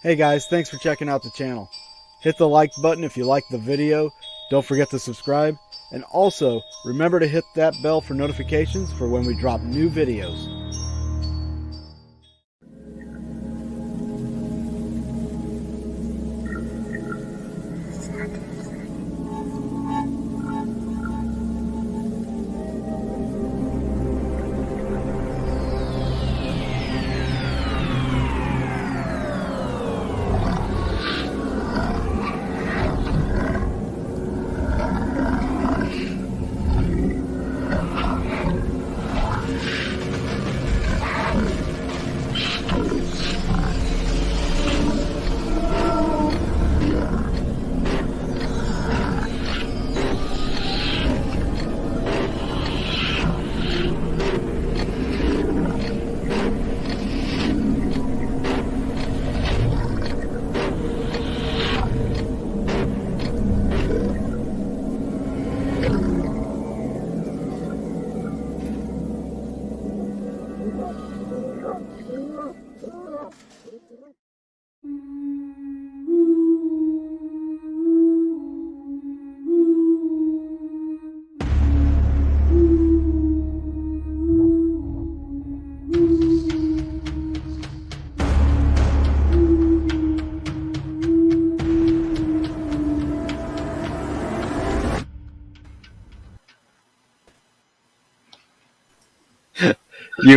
Hey guys, thanks for checking out the channel. Hit the like button if you like the video. Don't forget to subscribe. And also, remember to hit that bell for notifications for when we drop new videos.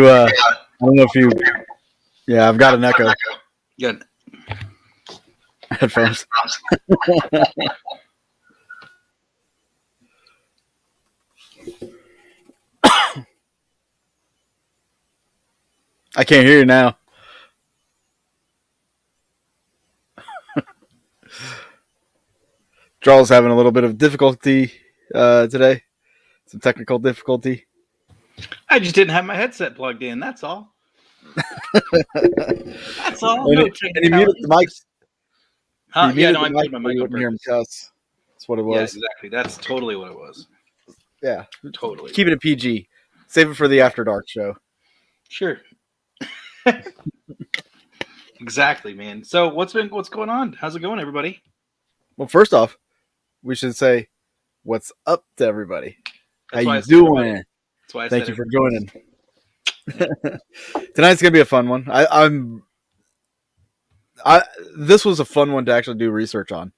I don't know if you, yeah, I've got an echo. Good. Headphones. I can't hear you now. Charles having a little bit of difficulty today. Some technical difficulty. I just didn't have my headset plugged in. That's all. That's all. No And he muted the mic. Yeah, no, I muted my mic You on wouldn't hear him purpose. cuss. That's what it Yeah, was. exactly. That's totally what it was. Yeah. Totally. Keep it a PG. Save it for the After Dark show. Sure. Exactly, man. So what's going on? How's it going, everybody? Well, first off, we should say what's up to everybody. That's How you doing? That's why I Thank said you for joining. Tonight's gonna be a fun one. This was a fun one to actually do research on.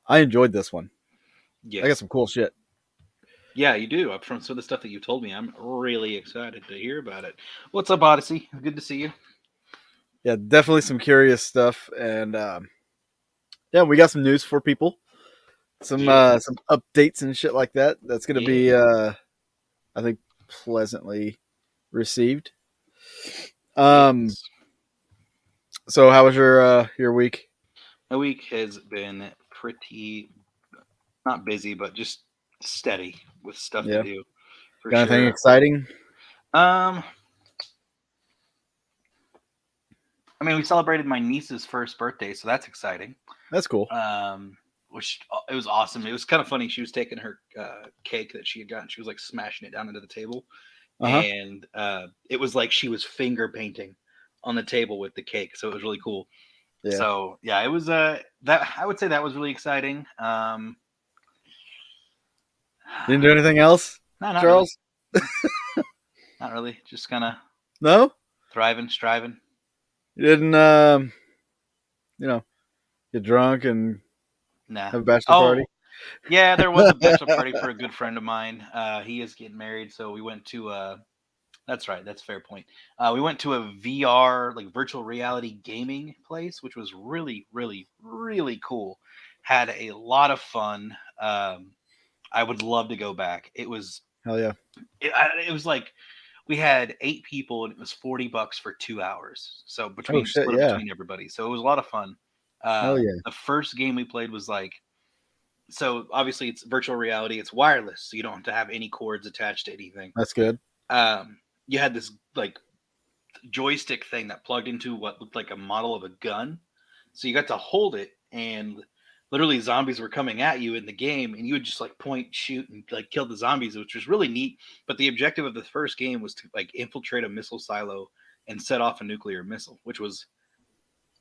I enjoyed this one. Yes. I got some cool shit. Yeah, you do. From some of the stuff that you told me, I'm really excited to hear about it. What's up, Odyssey? Good to see you. Yeah, definitely some curious stuff, and yeah, we got some news for people. Some updates and shit like that. That's gonna be, I think, pleasantly received. Yes. So how was your week? My week has been pretty not busy, but just steady with stuff to do. For Got sure. anything exciting? I mean, we celebrated my niece's first birthday, so that's exciting. That's cool. Which it was awesome. It was kind of funny. She was taking her cake that she had gotten. She was like smashing it down into the table, and it was like she was finger painting on the table with the cake. So it was really cool. Yeah. So yeah, it was that I would say that was really exciting. Didn't do anything else, no, not Charles? Really. Not really. Just kind of thriving, striving. You didn't, get drunk and have a bachelor party? Yeah, there was a bachelor party for a good friend of mine. He is getting married, so we went to that's right, that's a fair point. We went to a VR, like virtual reality gaming place, which was really, really, really cool. Had a lot of fun. I would love to go back. It was hell yeah. It was like we had 8 people and it was $40 for 2 hours. So between everybody. So it was a lot of fun. Hell yeah. The first game we played was like, so obviously it's virtual reality. It's wireless, so you don't have to have any cords attached to anything. That's good. You had this like joystick thing that plugged into what looked like a model of a gun. So you got to hold it and literally zombies were coming at you in the game and you would just like point, shoot, and like kill the zombies, which was really neat. But the objective of the first game was to like infiltrate a missile silo and set off a nuclear missile, which was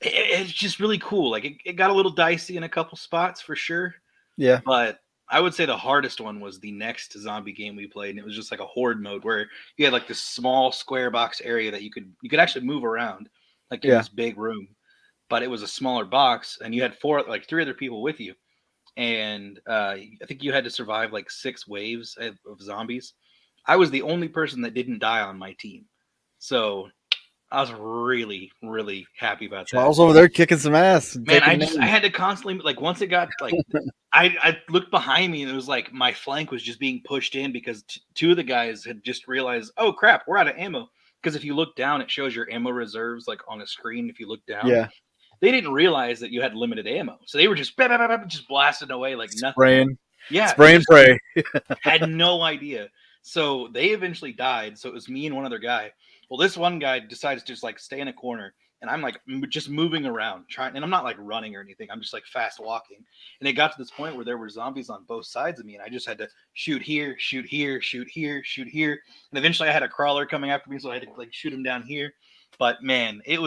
it's just really cool. Like it got a little dicey in a couple spots for sure, Yeah, but I would say the hardest one was the next zombie game we played, and it was just like a horde mode where you had like this small square box area that you could actually move around like in yeah, this big room, but it was a smaller box, and you had three other people with you, and I think you had to survive like 6 waves of zombies. I was the only person that didn't die on my team, so I was really, really happy about that. Charles over there kicking some ass and Man, taking I names. had to constantly like once it got like I looked behind me and it was like my flank was just being pushed in because two of the guys had just realized, oh crap, we're out of ammo. Because if you look down, it shows your ammo reserves like on a screen. If you look down, Yeah, they didn't realize that you had limited ammo, so they were just just blasting away like nothing. spraying, Yeah, they spray and just pray. had no idea. So they eventually died. So it was me and one other guy. Well, this one guy decides to just like stay in a corner, and I'm like just moving around, trying, and I'm not like running or anything. I'm just like fast walking. And it got to this point where there were zombies on both sides of me, and I just had to shoot here, shoot here, shoot here, shoot here, and eventually I had a crawler coming after me, so I had to like shoot him down here. But man, it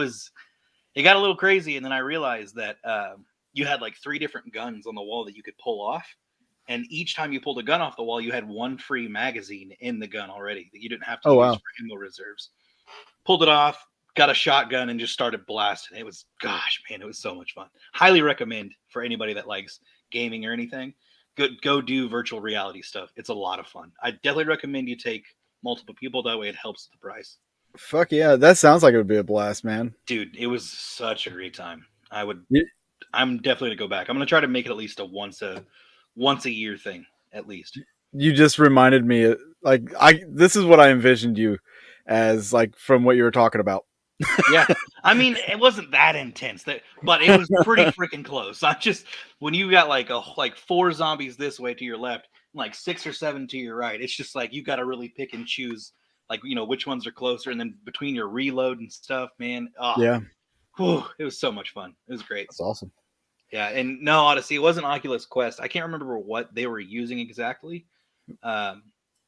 got a little crazy, and then I realized that you had like 3 different guns on the wall that you could pull off, and each time you pulled a gun off the wall, you had one free magazine in the gun already that you didn't have to Oh use wow, for ammo reserves. Pulled it off, got a shotgun, and just started blasting. It was, gosh, man, it was so much fun. Highly recommend for anybody that likes gaming or anything. Go do virtual reality stuff. It's a lot of fun. I definitely recommend you take multiple people. That way, it helps the price. fuck yeah, that sounds like it would be a blast, man. Dude, it was such a great time. I would. You, I'm definitely gonna go back. I'm gonna try to make it at least a once a year thing at least. you just reminded me, like I this is what I envisioned you as, like from what you were talking about. Yeah, I mean, it wasn't that intense, but it was pretty freaking close. I just when you got like 4 zombies this way to your left, and like 6 or 7 to your right, it's just like you got to really pick and choose, like which ones are closer, and then between your reload and stuff, man. Yeah, It was so much fun. It was great. that's awesome. Yeah, and no, Odyssey, it wasn't Oculus Quest. I can't remember what they were using exactly. Um,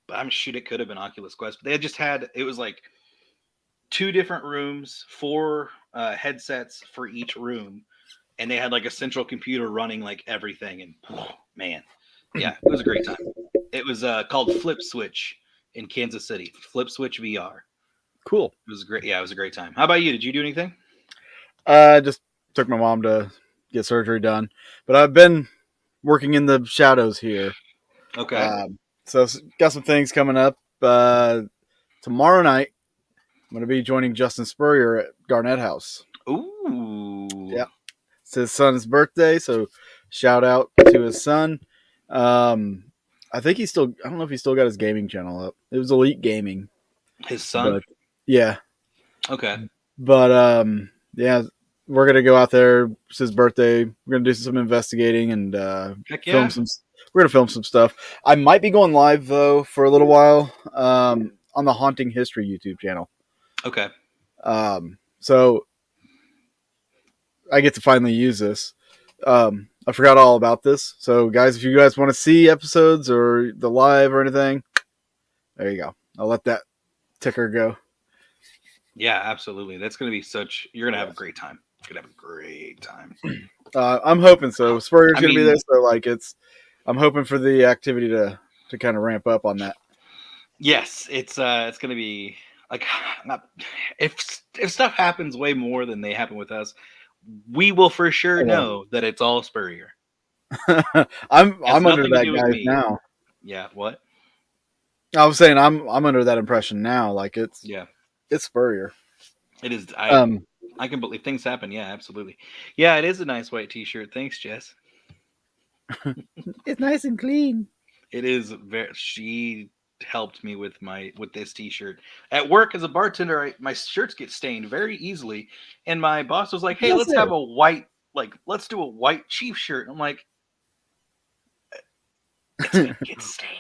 but I'm shoot, it could have been Oculus Quest. But they had just had it was like 2 different rooms, 4 headsets for each room, and they had like a central computer running like everything. And man, yeah, it was a great time. It was called Flip Switch in Kansas City. Flip Switch VR. Cool. It was great. Yeah, it was a great time. How about you? Did you do anything? Just took my mom to get surgery done, but I've been working in the shadows here. Okay. So got some things coming up. Tomorrow night, I'm going to be joining Justin Spurrier at Garnett House. Ooh. Yeah, it's his son's birthday, so shout out to his son. I think he's still. I don't know if he's still got his gaming channel up. It was Elite Gaming, His son? but yeah, Okay. but yeah, we're gonna go out there. It's his birthday. We're gonna do some investigating and Heck film yeah. some. We're gonna film some stuff. I might be going live though for a little while on the Haunting History YouTube channel. Okay. So I get to finally use this. I forgot all about this. So guys, if you guys want to see episodes or the live or anything, there you go. I'll let that ticker go. Yeah, absolutely. That's going to be you're going to have a Yes. great time. You're going to have a great time. I'm hoping so. Spurrier's I gonna be there, mean, so like I'm hoping for the activity to kind of ramp up on that. yes, it's going to be like not if stuff happens way more than they happen with us, we will for sure Yeah. know that it's all Spurrier. I'm It has under nothing to that do with guys me. now. Yeah, what? I was saying I'm under that impression now. Like it's Yeah. Spurrier. It is Um, I can believe things happen. Yeah, absolutely. Yeah, it is a nice white t-shirt. Thanks, Jess. it's nice and clean. It is she helped me with this t-shirt at work as a bartender. My shirts get stained very easily, and my boss was like, hey, Yes, let's have sir. a white, like let's do a white chief shirt. I'm like, it's gonna get stained.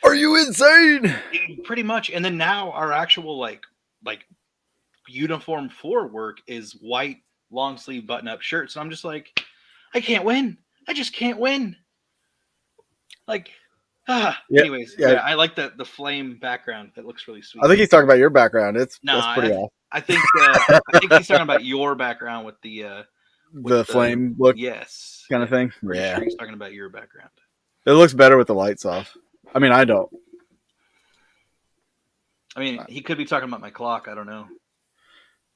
Are you insane? Pretty much. And then now our actual like uniform for work is white long sleeve button up shirts, and I'm just like, I can't win. I just can't win. Like, Yeah, anyways, yeah. yeah, I like the flame background. That looks really sweet. I think he's talking about your background. No, That's pretty awesome. I think he's talking about your background with The the flame look yes, kind of yes. thing. Pretty Yeah, sure he's talking about your background. it looks better with the lights off. I mean, I don't. I mean, he could be talking about my clock. I don't know.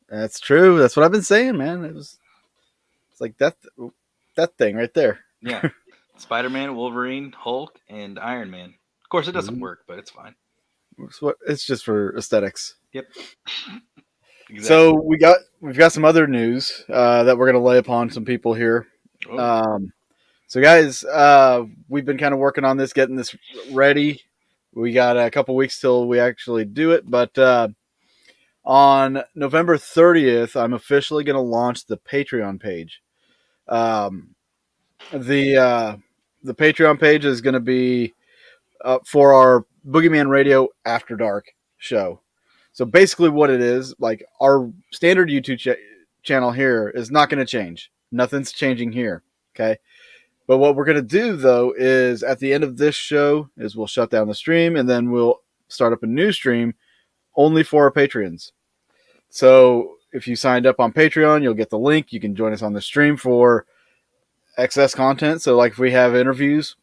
That's true. That's what I've been saying, man. It's like that thing right there. Yeah, Spider-Man, Wolverine, Hulk, and Iron Man. Of course, it doesn't work, but it's fine. It's just for aesthetics. Yep, exactly. So we've got some other news that we're gonna lay upon some people here. Oh, Um, so guys, we've been kind of working on this, getting this ready. We got a couple weeks till we actually do it, but on November 30th, I'm officially going to launch the Patreon page. Um, the Patreon page is going to be for our Boogeyman Radio After Dark show. So basically, what it is, like our standard YouTube channel here, is not going to change. Nothing's changing here. Okay. But what we're going to do though is at the end of this show is we'll shut down the stream and then we'll start up a new stream only for our Patreons. So if you signed up on Patreon, you'll get the link. You can join us on the stream for excess content. So like if we have interviews,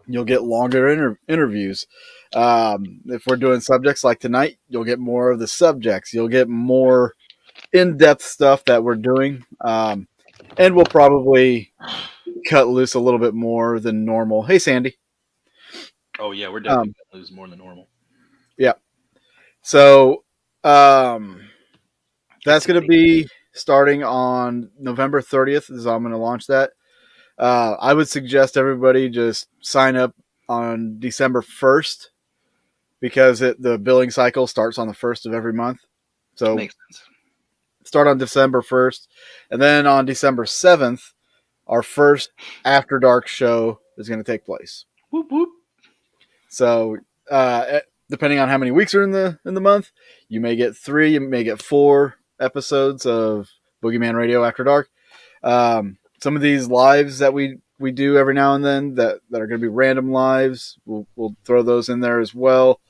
you'll get longer interviews. If we're doing subjects like tonight, you'll get more of the subjects. You'll get more in-depth stuff that we're doing. And we'll probably cut loose a little bit more than normal. Hey, Sandy. oh yeah, we're definitely gonna lose more than normal. Yeah. So that's going to Exciting. be starting on November 30th. Is I'm going to launch that. I would suggest everybody just sign up on December 1st because the billing cycle starts on the 1st of every month. So Makes sense. start on December 1st. And then on December 7th, our first After Dark show is going to take place. Whoop whoop. So depending on how many weeks are in the month, you may get 3, you may get 4 episodes of Boogeyman Radio After Dark. Some of these lives that we do every now and then that are going to be random lives, we'll throw those in there as well.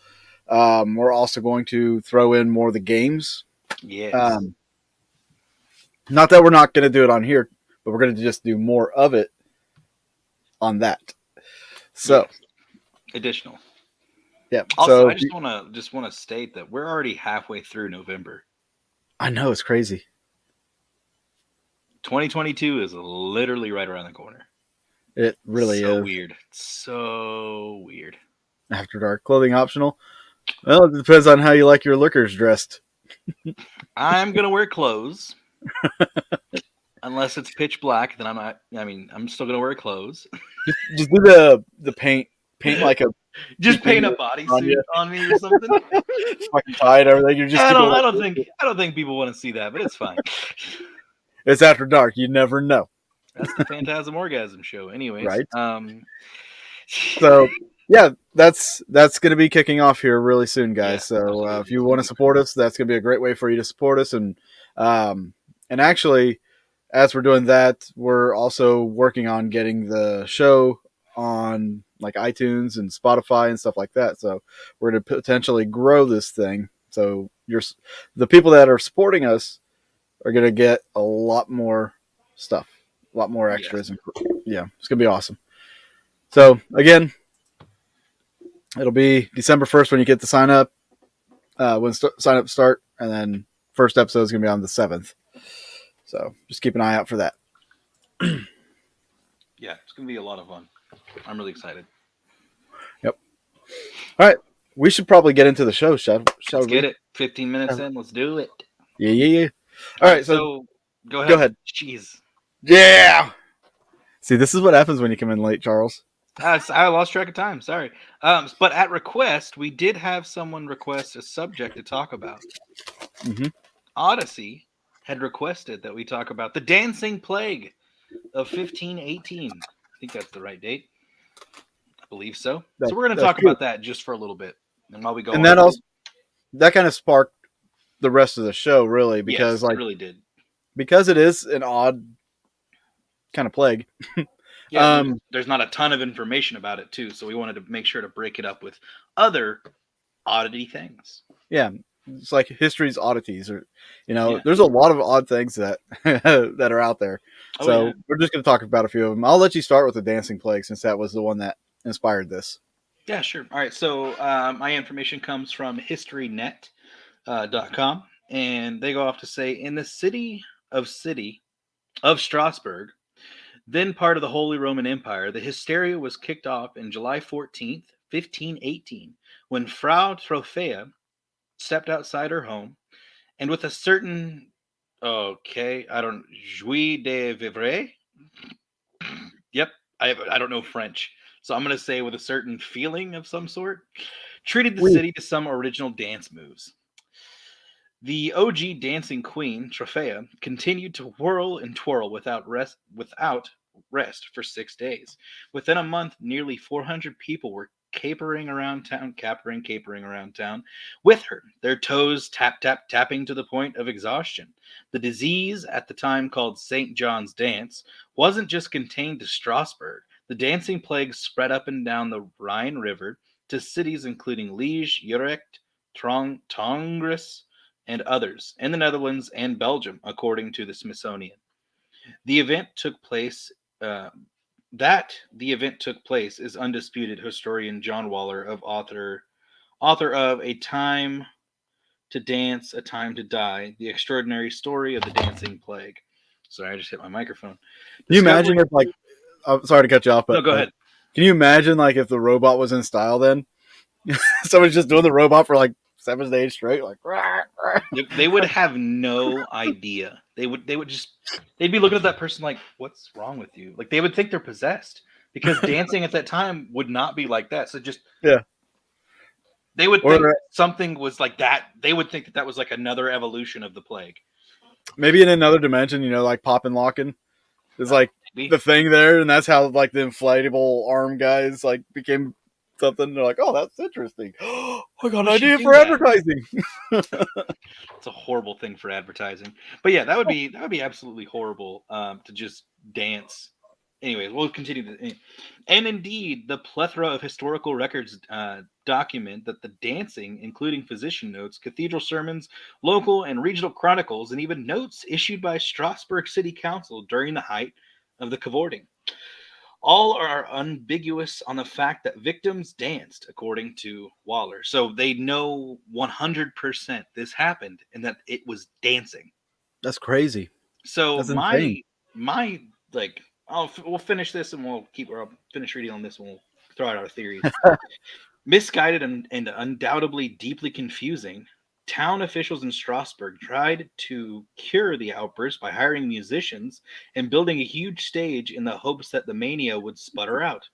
We're also going to throw in more of the games. Yes. Not that we're not going to do it on here, but we're going to just do more of it on that. So, yes. Additional. yeah. Also, So I just want to state that we're already halfway through November. I know it's crazy. 2022 is literally right around the corner. It really So is. weird. So weird. After Dark clothing optional. Well, it depends on how you like your lookers dressed. I'm gonna wear clothes. Unless it's pitch black, then I'm not. I mean, I'm still gonna wear clothes. Just do the paint like a Just paint a on bodysuit you. on me or something. Fucking tie and everything. You're just keeping I don't think people want to see that, but it's fine. It's After Dark. You never know, That's the Phantasm Orgasm show, anyways. right? So yeah, that's going to be kicking off here really soon, guys. Yeah, So absolutely. if you want to support us, that's going to be a great way for you to support us. And actually, as we're doing that, we're also working on getting the show on like iTunes and Spotify and stuff like that. So we're going to potentially grow this thing. So the people that are supporting us are going to get a lot more stuff, a lot more extras. Yes. Yeah, it's going to be awesome. So again, it'll be December 1st when you get the sign up, when sign up start, and then first episode is going to be on the 7th. So just keep an eye out for that. Yeah, it's gonna be a lot of fun. I'm really excited. Yep. All right, we should probably get into the show, shall Let's we? get it. 15 minutes in. Let's do it. Yeah. All right, so go ahead. Go ahead. Jeez. Yeah. See, this is what happens when you come in late, Charles. I lost track of time. Sorry. But at request, we did have someone request a subject to talk about. Mm-hmm. Odyssey had requested that we talk about the dancing plague of 1518. I think that's the right date. I believe so. So we're going to talk about that just for a little bit, and while we go. And that also that kind of sparked the rest of the show, really, because yes, it really did. Because it is an odd kind of plague. Yeah, there's not a ton of information about it too, so we wanted to make sure to break it up with other oddity things. Yeah, it's like history's oddities, or Yeah. there's a lot of odd things that that are out there. Oh yeah. So we're just going to talk about a few of them. I'll let you start with the dancing plague since that was the one that inspired this. Yeah, sure. All right. So my information comes from historynet .com, and they go off to say in the city of Strasbourg, then part of the Holy Roman Empire, the hysteria was kicked off in July 14th, 1518, when Frau Trophea stepped outside her home and with a certain, okay, I don't, joie de vivre. Yep, I don't know French, so I'm gonna say with a certain feeling of some sort, treated the We city to some original dance moves. The OG dancing queen, Trophea, continued to whirl and twirl without rest for 6 days. Within a month, nearly 400 people were capering around town with her, their toes tapping to the point of exhaustion. The disease, at the time called St. John's Dance, wasn't just contained to Strasbourg. The dancing plague spread up and down the Rhine River to cities including Liege, Utrecht, Tongres, and others in the Netherlands and Belgium, according to the Smithsonian. The event took place. Uh, the event took place is undisputed. Historian John Waller, author of A Time to Dance, A Time to Die: The Extraordinary Story of the Dancing Plague. Sorry, I just hit my microphone. Can you imagine Discovery. if like I'm sorry to cut you off, No, but go ahead. can you imagine like if the robot was in style then? Somebody's just doing the robot for like 7 days straight, like rah, rah. They would have no idea. They would just they'd be looking at that person like, "What's wrong with you?" Like they would think they're possessed because dancing at that time would not be like that. So just Yeah. they would think Or something was like that. They would think that that was like another evolution of the plague. maybe in another dimension, like popping locking is like Maybe the thing there, and that's how like the inflatable arm guys like became something. They're like, oh, that's interesting. I got an we should idea do for that. advertising. It's a horrible thing for advertising. But yeah, that would be absolutely horrible to just dance. Anyways, we'll continue. And indeed, the plethora of historical records document that the dancing, including physician notes, cathedral sermons, local and regional chronicles, and even notes issued by Strasbourg City Council during the height of the cavorting, all are ambiguous on the fact that victims danced, according to Waller. So they know 100% this happened and that it was dancing. That's crazy. So That's insane. my like, we'll finish this and I'll finish reading on this and we'll throw out our theories. Misguided and undoubtedly deeply confusing, town officials in Strasbourg tried to cure the outburst by hiring musicians and building a huge stage in the hopes that the mania would sputter out.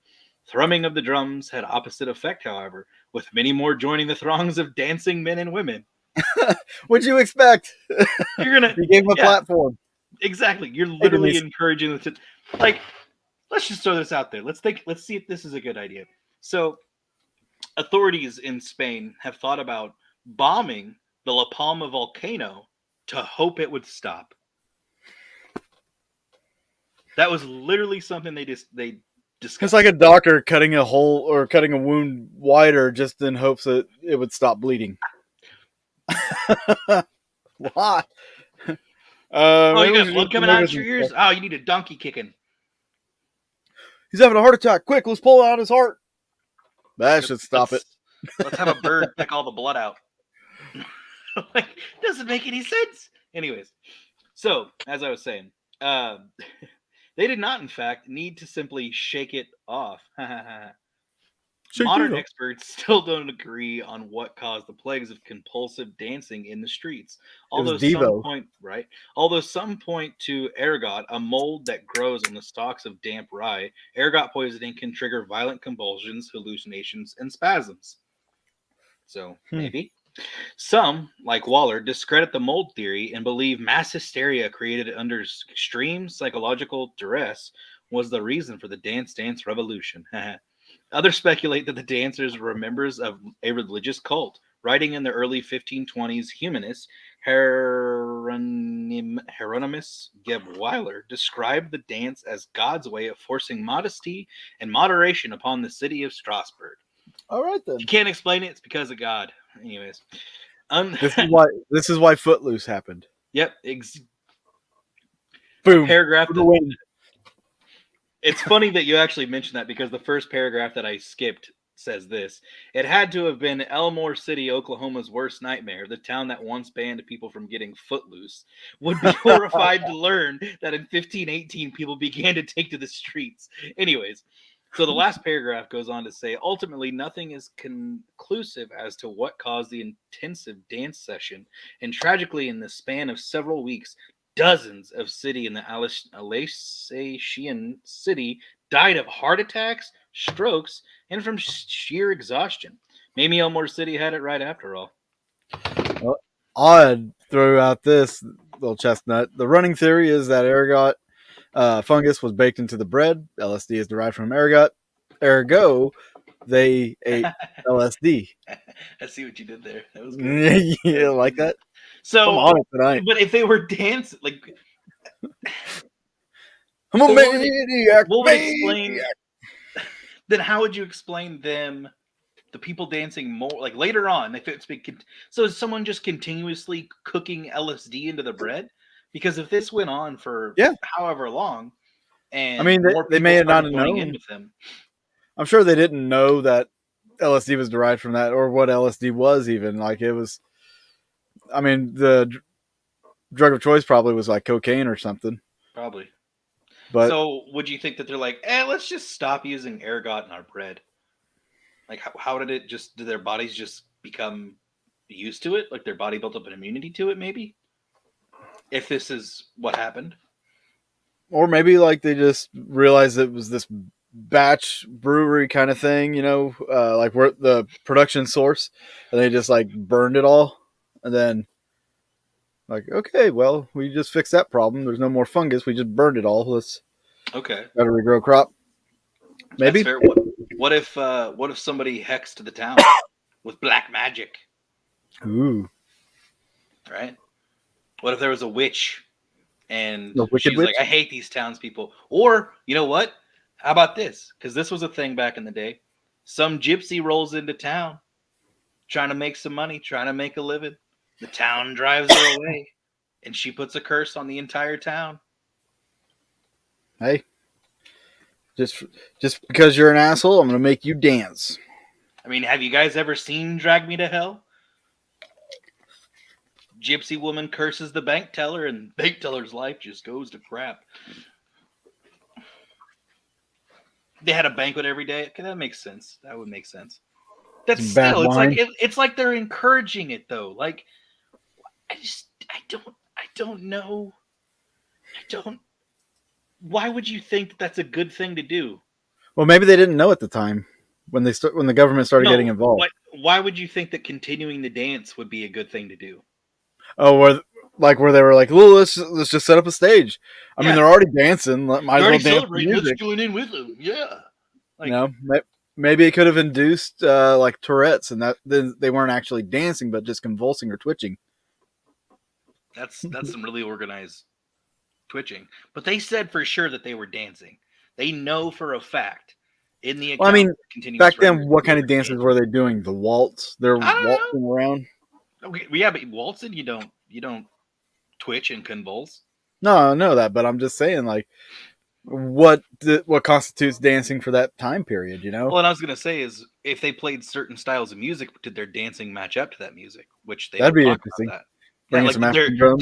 Thrumming of the drums had opposite effect, however, with many more joining the throngs of dancing men and women. What'd you expect? You're gonna, You gave him a yeah, platform. exactly. You're Hey, give me. literally encouraging them to, like, let's just throw this out there. Let's see if this is a good idea. So authorities in Spain have thought about bombing the La Palma volcano to hope it would stop. That was literally something they It's discussed. like a doctor cutting a hole or cutting a wound wider just in hopes that it would stop bleeding. Why? Oh, you Maybe we got should blood just coming look out at of your some ears? stuff. Oh, you need a donkey kicking. He's having a heart attack. Quick, let's pull out his heart. That should stop it. Let's have a bird pick all the blood out. Like, doesn't make any sense. Anyways, so as I was saying, they did not, in fact, need to simply shake it off. Modern experts still don't agree on what caused the plagues of compulsive dancing in the streets. It was Although some Devo. point, right? Although some point to ergot, a mold that grows on the stalks of damp rye, ergot poisoning can trigger violent convulsions, hallucinations, and spasms. So Hmm. maybe. Some, like Waller, discredit the mold theory and believe mass hysteria created under extreme psychological duress was the reason for the dance revolution. Others speculate that the dancers were members of a religious cult. Writing in the early 1520s, humanist Hieronymus Gebweiler described the dance as God's way of forcing modesty and moderation upon the city of Strasbourg. All right If you then. can't explain it, it's because of God. Anyways, Un- This is why Footloose happened. yep, a Boom paragraph for the that win. it's funny that you actually mentioned that because the first paragraph that I skipped says this. It had to have been Elmore City, Oklahoma's worst nightmare. The town that once banned people from getting footloose would be horrified to learn that in 1518 people began to take to the streets. Anyways, so the last paragraph goes on to say ultimately nothing is conclusive as to what caused the intensive dance session, and tragically in the span of several weeks dozens of city in the Alsatian city died of heart attacks, strokes, and from sheer exhaustion. Maybe Elmore City had it right after all. Well, I'd throw out this little chestnut. The running theory is that ergot fungus was baked into the bread. LSD is derived from ergot. Ergo, they ate LSD. I see what you did there. That was good. That Yeah, was like good. that. I'm So, on it tonight. but if they were dancing, like, I'm a so maniac, what would explain? maniac. Then how would you explain them? The people dancing more like later on if it's been so is someone just continuously cooking LSD into the bread because if this went on for Yeah, however long I and mean more they people may have not started joining in known. with them. I'm sure they didn't know that LSD was derived from that, or what LSD was even. Like it was. I mean, the drug of choice probably was like cocaine or something. Probably. But So would you think that they're like let's just stop using ergot in our bread? Like how did it just did their bodies just become used to it, like their body built up an immunity to it maybe, if this is what happened? or maybe like they just realized it was this batch brewery kind of thing, like where the production source, and they just like burned it all, and then like, okay, well, we just fixed that problem. There's no more fungus. We just burned it all. Let's Okay, better regrow crop. that's Maybe. fair. What if somebody hexed the town with black magic, Ooh, right? What if there was a witch and the Wicked she's like, Witch. I hate these townspeople? Or, you know what? How about this? Because this was a thing back in the day. Some gypsy rolls into town trying to make some money, trying to make a living. The town drives her away, and she puts a curse on the entire town. Hey, just just because you're an asshole, I'm gonna make you dance. I mean, have you guys ever seen Drag Me to Hell? Gypsy woman curses the bank teller, and bank teller's life just goes to crap. They had a banquet every day. Okay, that makes sense. That would make sense. That's Some bad still. It's like wine. it's like they're encouraging it though. Like I don't know. I don't. Why would you think that that's a good thing to do? Well, maybe they didn't know at the time when the government started getting No. involved. What? Why would you think that continuing the dance would be a good thing to do? Oh, where they were like, well, let's just set up a stage. I mean, Yeah, they're already dancing. Might they're as already well dance to celebrating. Let's music. join in with them. Yeah. You Like know, maybe it could have induced like Tourette's, and that then they weren't actually dancing, but just convulsing or twitching. that's some really organized twitching. But they said for sure that they were dancing. They know for a fact in the Well, I account mean, of continuous back then, records that what they kind were of dances dancing. were they doing? The waltz? They're I don't know. waltzing around. Okay, yeah, but waltzing, you don't twitch and convulse. No, I know that, but I'm just saying, like, what constitutes dancing for that time period? Well, and I was gonna say is if they played certain styles of music, did their dancing match up to that music? Which they That'd don't be talk about interesting. that. Yeah, Bringing like some did their African drums.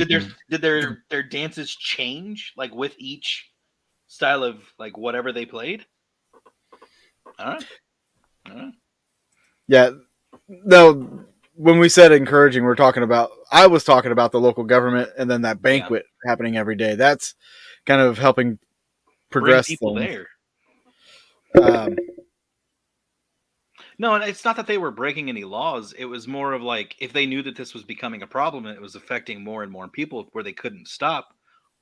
did their did their dances change like with each style of like whatever they played? I don't know. I don't know. Yeah, no. When we said encouraging, I was talking about the local government, and then that Yeah, banquet happening every day. That's kind of helping bring progress people things. there. Um, No, and it's not that they were breaking any laws. It was more of like if they knew that this was becoming a problem and it was affecting more and more people where they couldn't stop,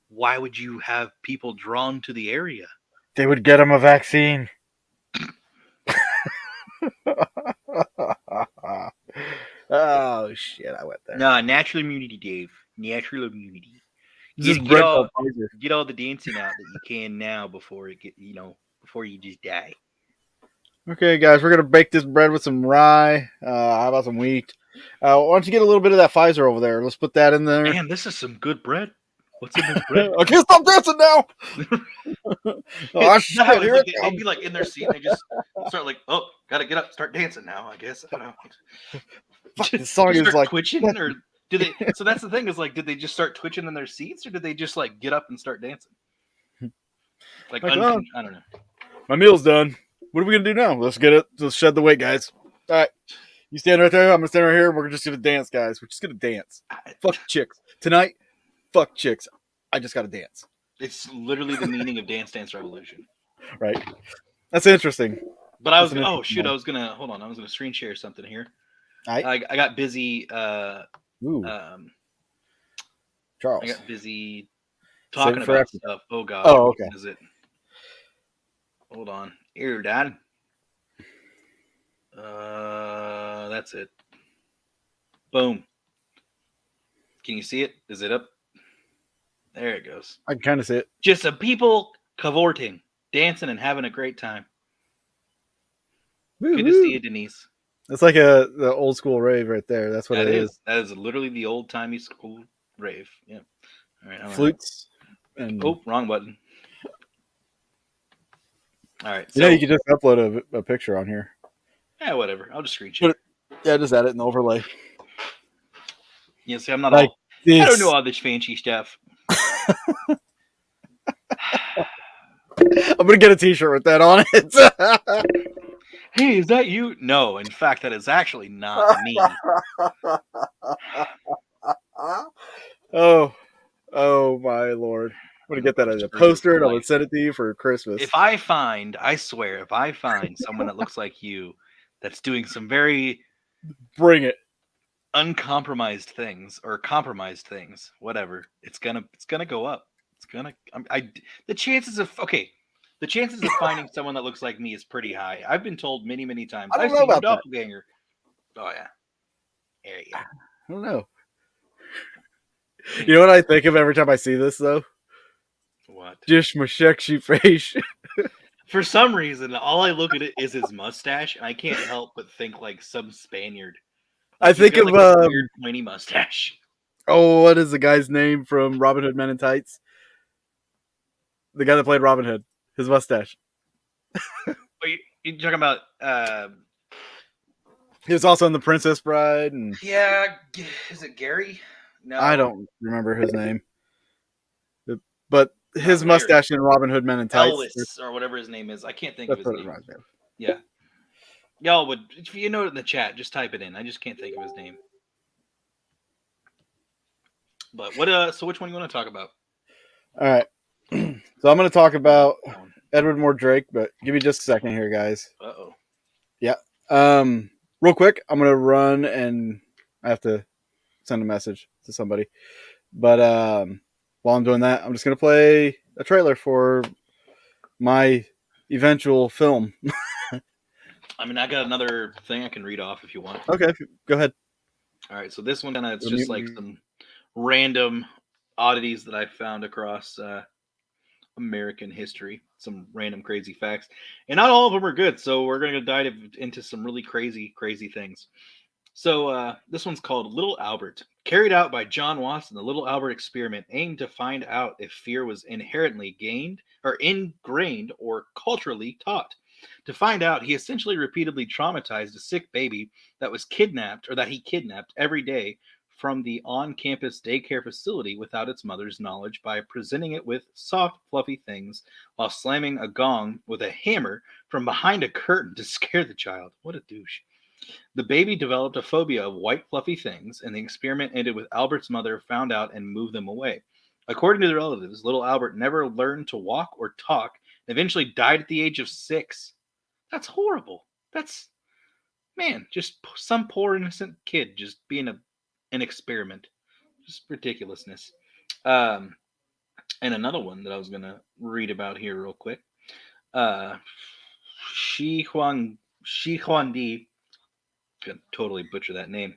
why would you have people drawn to the area? they would get him a vaccine. Oh shit! I went there. No, natural immunity, Dave. Natural immunity. This is Get bread all called Pfizer. get all the dancing out that you can now before it get before you just die. Okay, guys, we're gonna bake this bread with some rye. How about some wheat? Why don't you get a little bit of that Pfizer over there? Let's put that in there. Man, this is some good bread. What's in this bread? I can't stop dancing now. Oh Not how shit! it's Here like it they'd comes. be like in their seat and they just start like, oh, gotta get up, start dancing now, I guess. I don't know. Fuck, this song Just is start like. twitching, or did they? So that's the thing is like, did they just start twitching in their seats, or did they just like get up and start dancing? Like, Like, oh, I don't know. my meal's done. What are we gonna do now? Let's get it. Let's shed the weight, guys. All right, you stand right there. I'm gonna stand right here. We're just gonna dance, guys. We're just gonna dance. Fuck chicks tonight. Fuck chicks. I just gotta dance. It's literally the meaning of Dance Dance Revolution. Right. That's interesting. But I That's was, an oh interesting shoot, one. I was gonna hold on. I was gonna screen share something here. All right. I got busy. Ooh, I Charles. got busy Save talking it for about after. stuff. Oh gosh, Oh, which okay. one is it? Hold on, here, Dad. That's it. Boom. Can you see it? Is it up? There it goes. I can kind of see it. Just some people cavorting, dancing, and having a great time. Good to see you, Denise. It's like the old school rave right there. That's what That it is. is. That is literally the old timey school rave. Yeah. All right. Flutes and Oh, wrong button. All right. you So know you can just upload a picture on here. yeah, whatever. I'll just screen share. Yeah, just add it in overlay. Yeah. See, I'm not Like all. this. I don't know all this fancy stuff. I'm gonna get a T-shirt with that on it. Hey, is that you? No, in fact, that is actually not me. oh, oh my lord! I'm gonna get that as a poster, and I'm gonna send it to you for Christmas. If I find, I swear, if I find someone that looks like you, that's doing some very Bring it. uncompromised things or compromised things, whatever, it's gonna go up. It's gonna. The chances of the chances of finding someone that looks like me is pretty high. I've been told many times. I don't I've know seen your about that. doppelganger. Oh yeah, there you go. I don't know. You know what I think of every time I see this though? What? Just my sexy face. For some reason, all I look at it is his mustache, and I can't help but think like some Spaniard. Like, I think got, of like, a weird pointy mustache. oh, what is the guy's name from Robin Hood Men in Tights? The guy that played Robin Hood. His mustache. You talking about? He was also in The Princess Bride, and Yeah, is it Gary? No, I don't remember his name. But his mustache in Robin Hood Men in Tights. Elvis or whatever his name is. I can't think of That's his what it name. reminds me of. Yeah, y'all would if you know it in the chat, just type it in. I just can't think of his name. But what? So which one you want to talk about? All right. So I'm going to talk about Edward Moore Drake, but give me just a second here, guys. Uh-oh. Yeah. Real quick, I'm going to run and I have to send a message to somebody. But while I'm doing that, I'm just going to play a trailer for my eventual film. I mean, I got another thing I can read off if you want. Okay, go ahead. All right, so this one it's just like some random oddities that I found across American history, some random crazy facts, and not all of them are good. So we're going to dive into some really crazy things. So this one's called Little Albert. Carried out by John Watson, the Little Albert experiment aimed to find out if fear was inherently ingrained or culturally taught. To find out, he essentially repeatedly traumatized a sick baby that he kidnapped every day from the on-campus daycare facility without its mother's knowledge by presenting it with soft, fluffy things while slamming a gong with a hammer from behind a curtain to scare the child. What a douche. The baby developed a phobia of white, fluffy things, and the experiment ended with Albert's mother found out and moved them away. According to the relatives, little Albert never learned to walk or talk and eventually died at the age of 6. That's horrible. That's, man, just some poor innocent kid just being an experiment. Just ridiculousness. And another one that I was going to read about here real quick. Shi Huangdi, could totally butcher that name,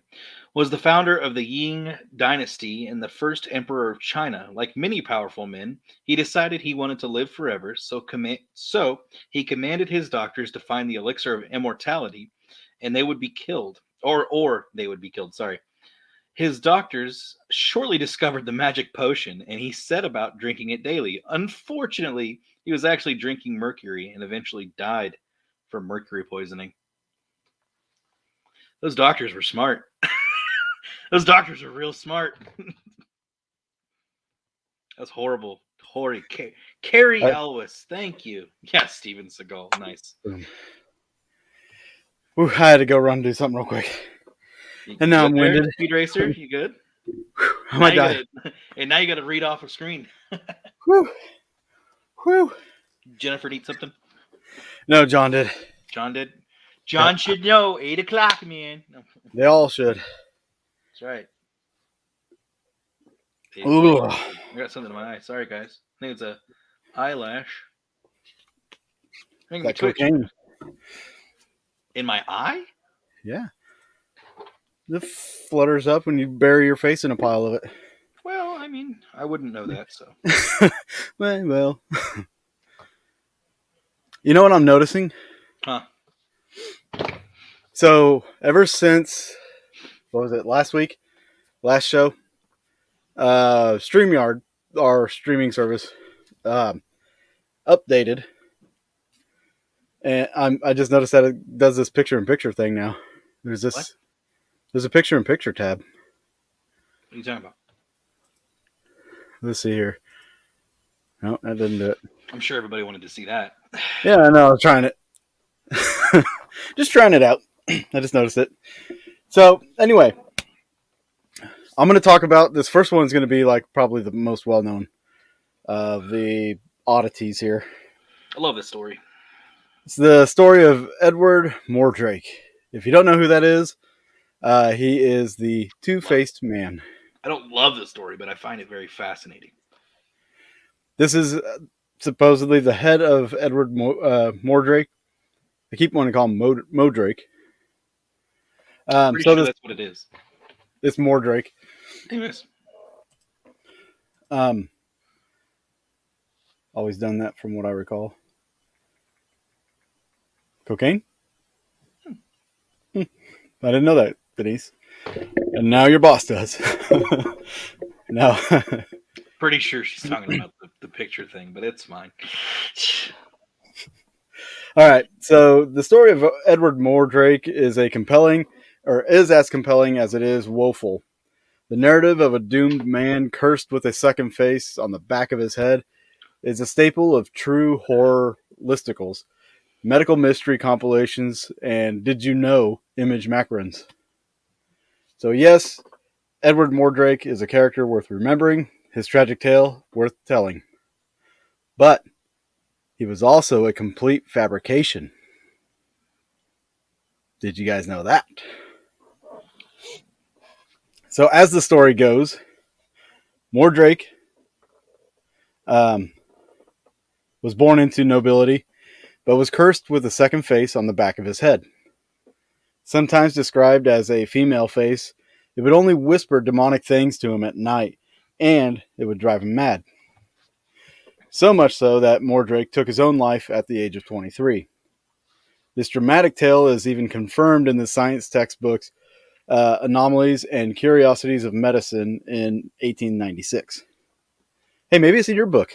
was the founder of the Ying dynasty and the first emperor of China. Like many powerful men, he decided he wanted to live forever, so he commanded his doctors to find the elixir of immortality, and they would be killed. or they would be killed. Sorry. His doctors shortly discovered the magic potion, and he set about drinking it daily. Unfortunately, he was actually drinking mercury and eventually died from mercury poisoning. Those doctors were smart. Those doctors were real smart. That's horrible. Horrid. Carrie I, Elwes, thank you. Yeah, Steven Seagal. Nice. I had to go run and do something real quick. And You now good I'm there, winded. Speed Racer? You good? I might die. And now you gotta read off a screen. Whew. Whew. Jennifer need something? No, John did. John did? John should know. 8 o'clock, man. No. They all should. That's right. Ooh. I got something in my eye. Sorry, guys. I think it's a eyelash. I think That cocaine. In my eye? Yeah. It flutters up when you bury your face in a pile of it. Well, I mean, I wouldn't know that, so. well. You know what I'm noticing? Huh. So, ever since, what was it, last week? Last show? StreamYard, our streaming service, updated. And I just noticed that it does this picture-in-picture thing now. There's a picture-in-picture tab. What are you talking about? Let's see here. No, that didn't do it. I'm sure everybody wanted to see that. Yeah, I know. I was trying it. Just trying it out. I just noticed it. So, anyway, I'm going to talk about this first one is going to be like probably the most well-known of the oddities here. I love this story. It's the story of Edward Mordrake. If you don't know who that is, he is the two-faced man. I don't love this story, but I find it very fascinating. This is supposedly the head of Edward Mordrake. I keep wanting to call him Modrake. I'm pretty sure that's what it is. It's Mordrake. It is. Always done that from what I recall. Cocaine? I didn't know that, Denise. And now your boss does. No. Pretty sure she's talking about the picture thing, but it's fine. All right. So the story of Edward Mordrake is as compelling as it is woeful. The narrative of a doomed man cursed with a second face on the back of his head is a staple of true horror listicles, medical mystery compilations, and did you know image macarons. So yes, Edward Mordrake is a character worth remembering, his tragic tale worth telling. But he was also a complete fabrication. Did you guys know that? So as the story goes, Mordrake was born into nobility, but was cursed with a second face on the back of his head. Sometimes described as a female face, it would only whisper demonic things to him at night, and it would drive him mad. So much so that Mordrake took his own life at the age of 23. This dramatic tale is even confirmed in the science textbooks Anomalies and Curiosities of Medicine in 1896. Hey, maybe it's in your book.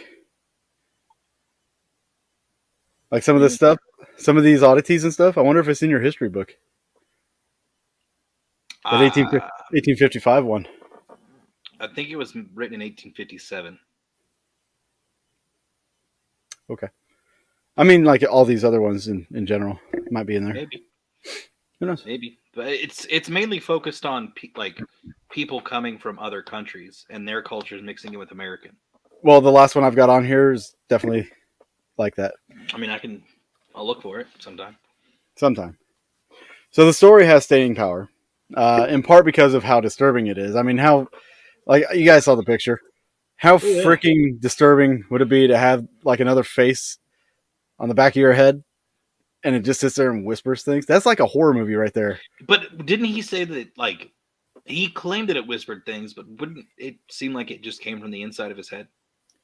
Like some of this stuff, some of these oddities and stuff. I wonder if it's in your history book. That 1855 one. I think it was written in 1857. Okay. I mean, like all these other ones in general might be in there. Maybe. Who knows? Maybe. But it's mainly focused on people coming from other countries and their cultures mixing in with American. Well, the last one I've got on here is definitely like that. I mean, I'll look for it sometime. So the story has staying power, in part because of how disturbing it is. I mean, like you guys saw the picture. How freaking disturbing would it be to have like another face on the back of your head and it just sits there and whispers things? That's like a horror movie right there. But didn't he say that, like, he claimed that it whispered things, but wouldn't it seem like it just came from the inside of his head?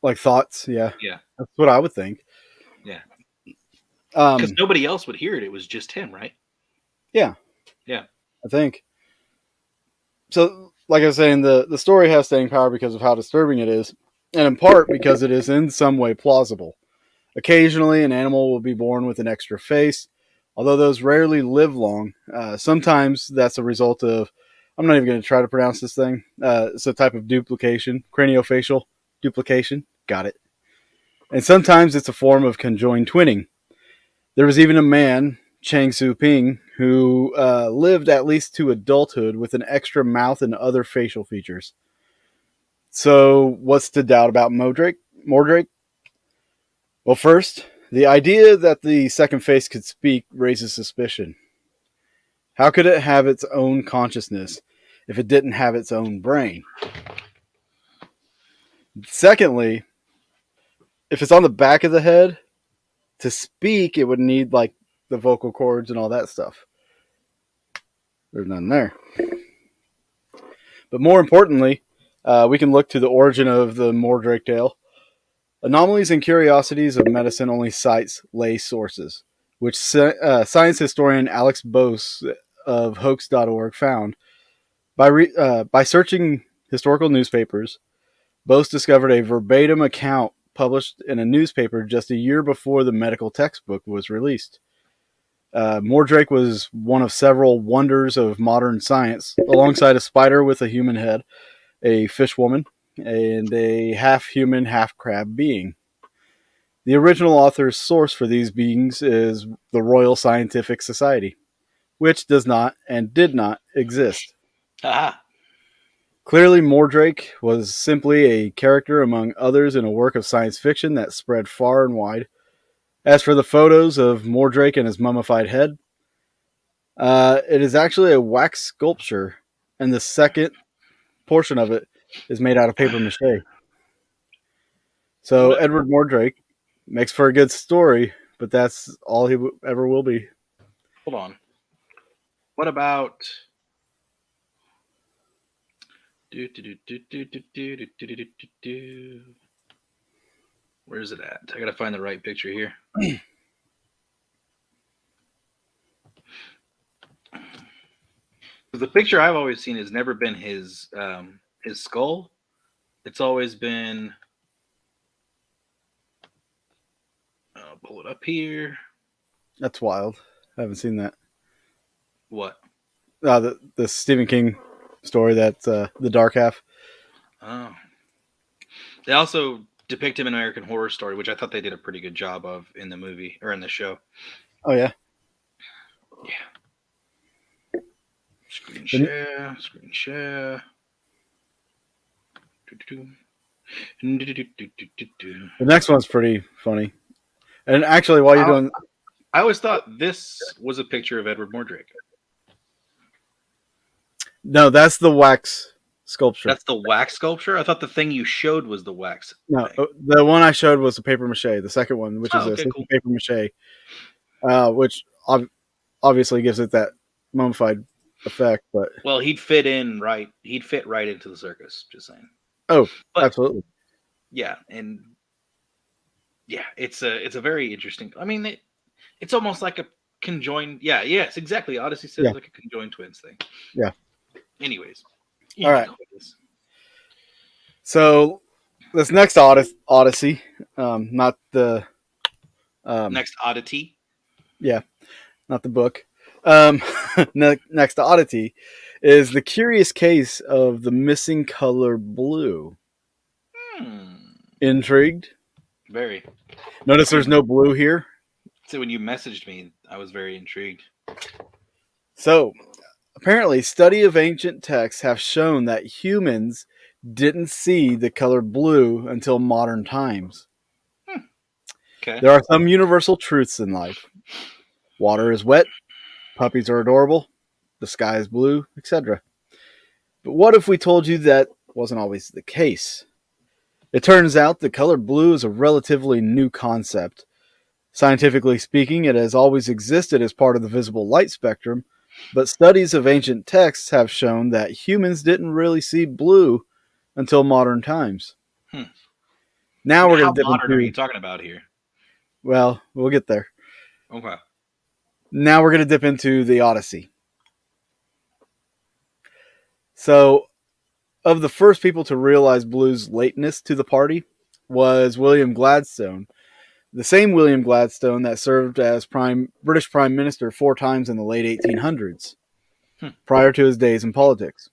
Like thoughts, yeah. Yeah. That's what I would think. Yeah. Because nobody else would hear it. It was just him, right? Yeah. Yeah. I think. So, like I was saying, the story has staying power because of how disturbing it is, and in part because it is in some way plausible. Occasionally, an animal will be born with an extra face, although those rarely live long. Sometimes that's a result of, I'm not even going to try to pronounce this thing. It's a type of duplication, craniofacial duplication. Got it. And sometimes it's a form of conjoined twinning. There was even a man, Chang Su Ping, who lived at least to adulthood with an extra mouth and other facial features. So, what's to doubt about Mordrake? Well, first, the idea that the second face could speak raises suspicion. How could it have its own consciousness if it didn't have its own brain? Secondly, if it's on the back of the head, to speak, it would need like the vocal cords and all that stuff. There's none there. But more importantly, we can look to the origin of the Mordrake tale. Anomalies and Curiosities of Medicine only cites lay sources, which science historian Alex Bose of hoax.org found. By searching historical newspapers, Bose discovered a verbatim account published in a newspaper just a year before the medical textbook was released. Mordrake was one of several wonders of modern science, alongside a spider with a human head, a fish woman, and a half-human, half-crab being. The original author's source for these beings is the Royal Scientific Society, which does not and did not exist. Ah, Clearly, Mordrake was simply a character among others in a work of science fiction that spread far and wide. As for the photos of Mordrake and his mummified head, it is actually a wax sculpture, and the second portion of it is made out of paper mache. So what? Edward Mordrake makes for a good story, but that's all he ever will be. Hold on. What about? Where is it at? I gotta find the right picture here. The picture I've always seen has never been his skull. It's always been. I'll pull it up here. That's wild. I haven't seen that. What? The Stephen King story, that's the Dark Half. Oh. They also depict him in American Horror Story, which I thought they did a pretty good job of in the movie or in the show. Oh yeah. Yeah. Screen share. Screen share. The next one's pretty funny. And actually, while you're doing, I always thought this was a picture of Edward Mordrake. no, that's the wax sculpture. That's the wax sculpture? I thought the thing you showed was the wax. No, thing. the one I showed was the paper mache. The second one, which is a cool. paper mache, obviously gives it that mummified effect. But Well, he'd fit in right. He'd fit right into the circus. Just saying. oh, But, absolutely. Yeah, and yeah, it's a very interesting. I mean, it's almost like a conjoined. Yeah, yes, exactly. Odyssey says like a conjoined twins thing. Yeah. Anyways. All right. So this next Odyssey, not the next Oddity. Yeah, not the book. Next Oddity is the curious case of the missing color blue. Intrigued? Very. Notice there's no blue here. So when you messaged me, I was very intrigued. So, apparently, study of ancient texts have shown that humans didn't see the color blue until modern times. Okay. There are some universal truths in life. Water is wet, puppies are adorable, the sky is blue, etc. But what if we told you that wasn't always the case? It turns out the color blue is a relatively new concept. Scientifically speaking, it has always existed as part of the visible light spectrum, but studies of ancient texts have shown that humans didn't really see blue until modern times. Now we're going to dip modern into. Are you talking about here? Well, we'll get there. Okay. Now we're going to dip into the Odyssey. So, of the first people to realize blue's lateness to the party was William Gladstone, the same William Gladstone that served as British Prime Minister 4 times in the late 1800s, Hmm. prior to his days in politics.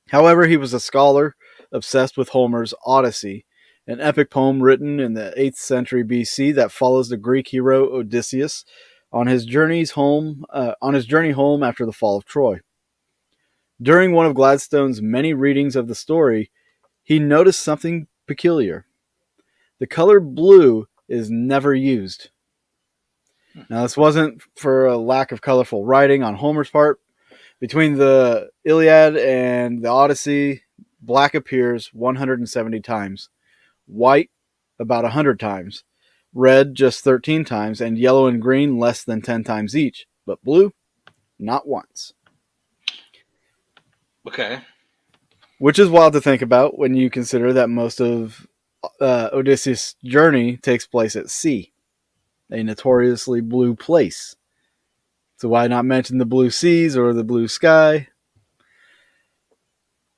However, he was a scholar obsessed with Homer's Odyssey, an epic poem written in the 8th century BC that follows the Greek hero Odysseus on his journey home after the fall of Troy. During one of Gladstone's many readings of the story, he noticed something peculiar. The color blue is never used. Now, this wasn't for a lack of colorful writing on Homer's part. Between the Iliad and the Odyssey, black appears 170 times, white about 100 times, red just 13 times, and yellow and green less than 10 times each, but blue, not once. Okay. Which is wild to think about when you consider that most of Odysseus' journey takes place at sea, a notoriously blue place. So why not mention the blue seas or the blue sky?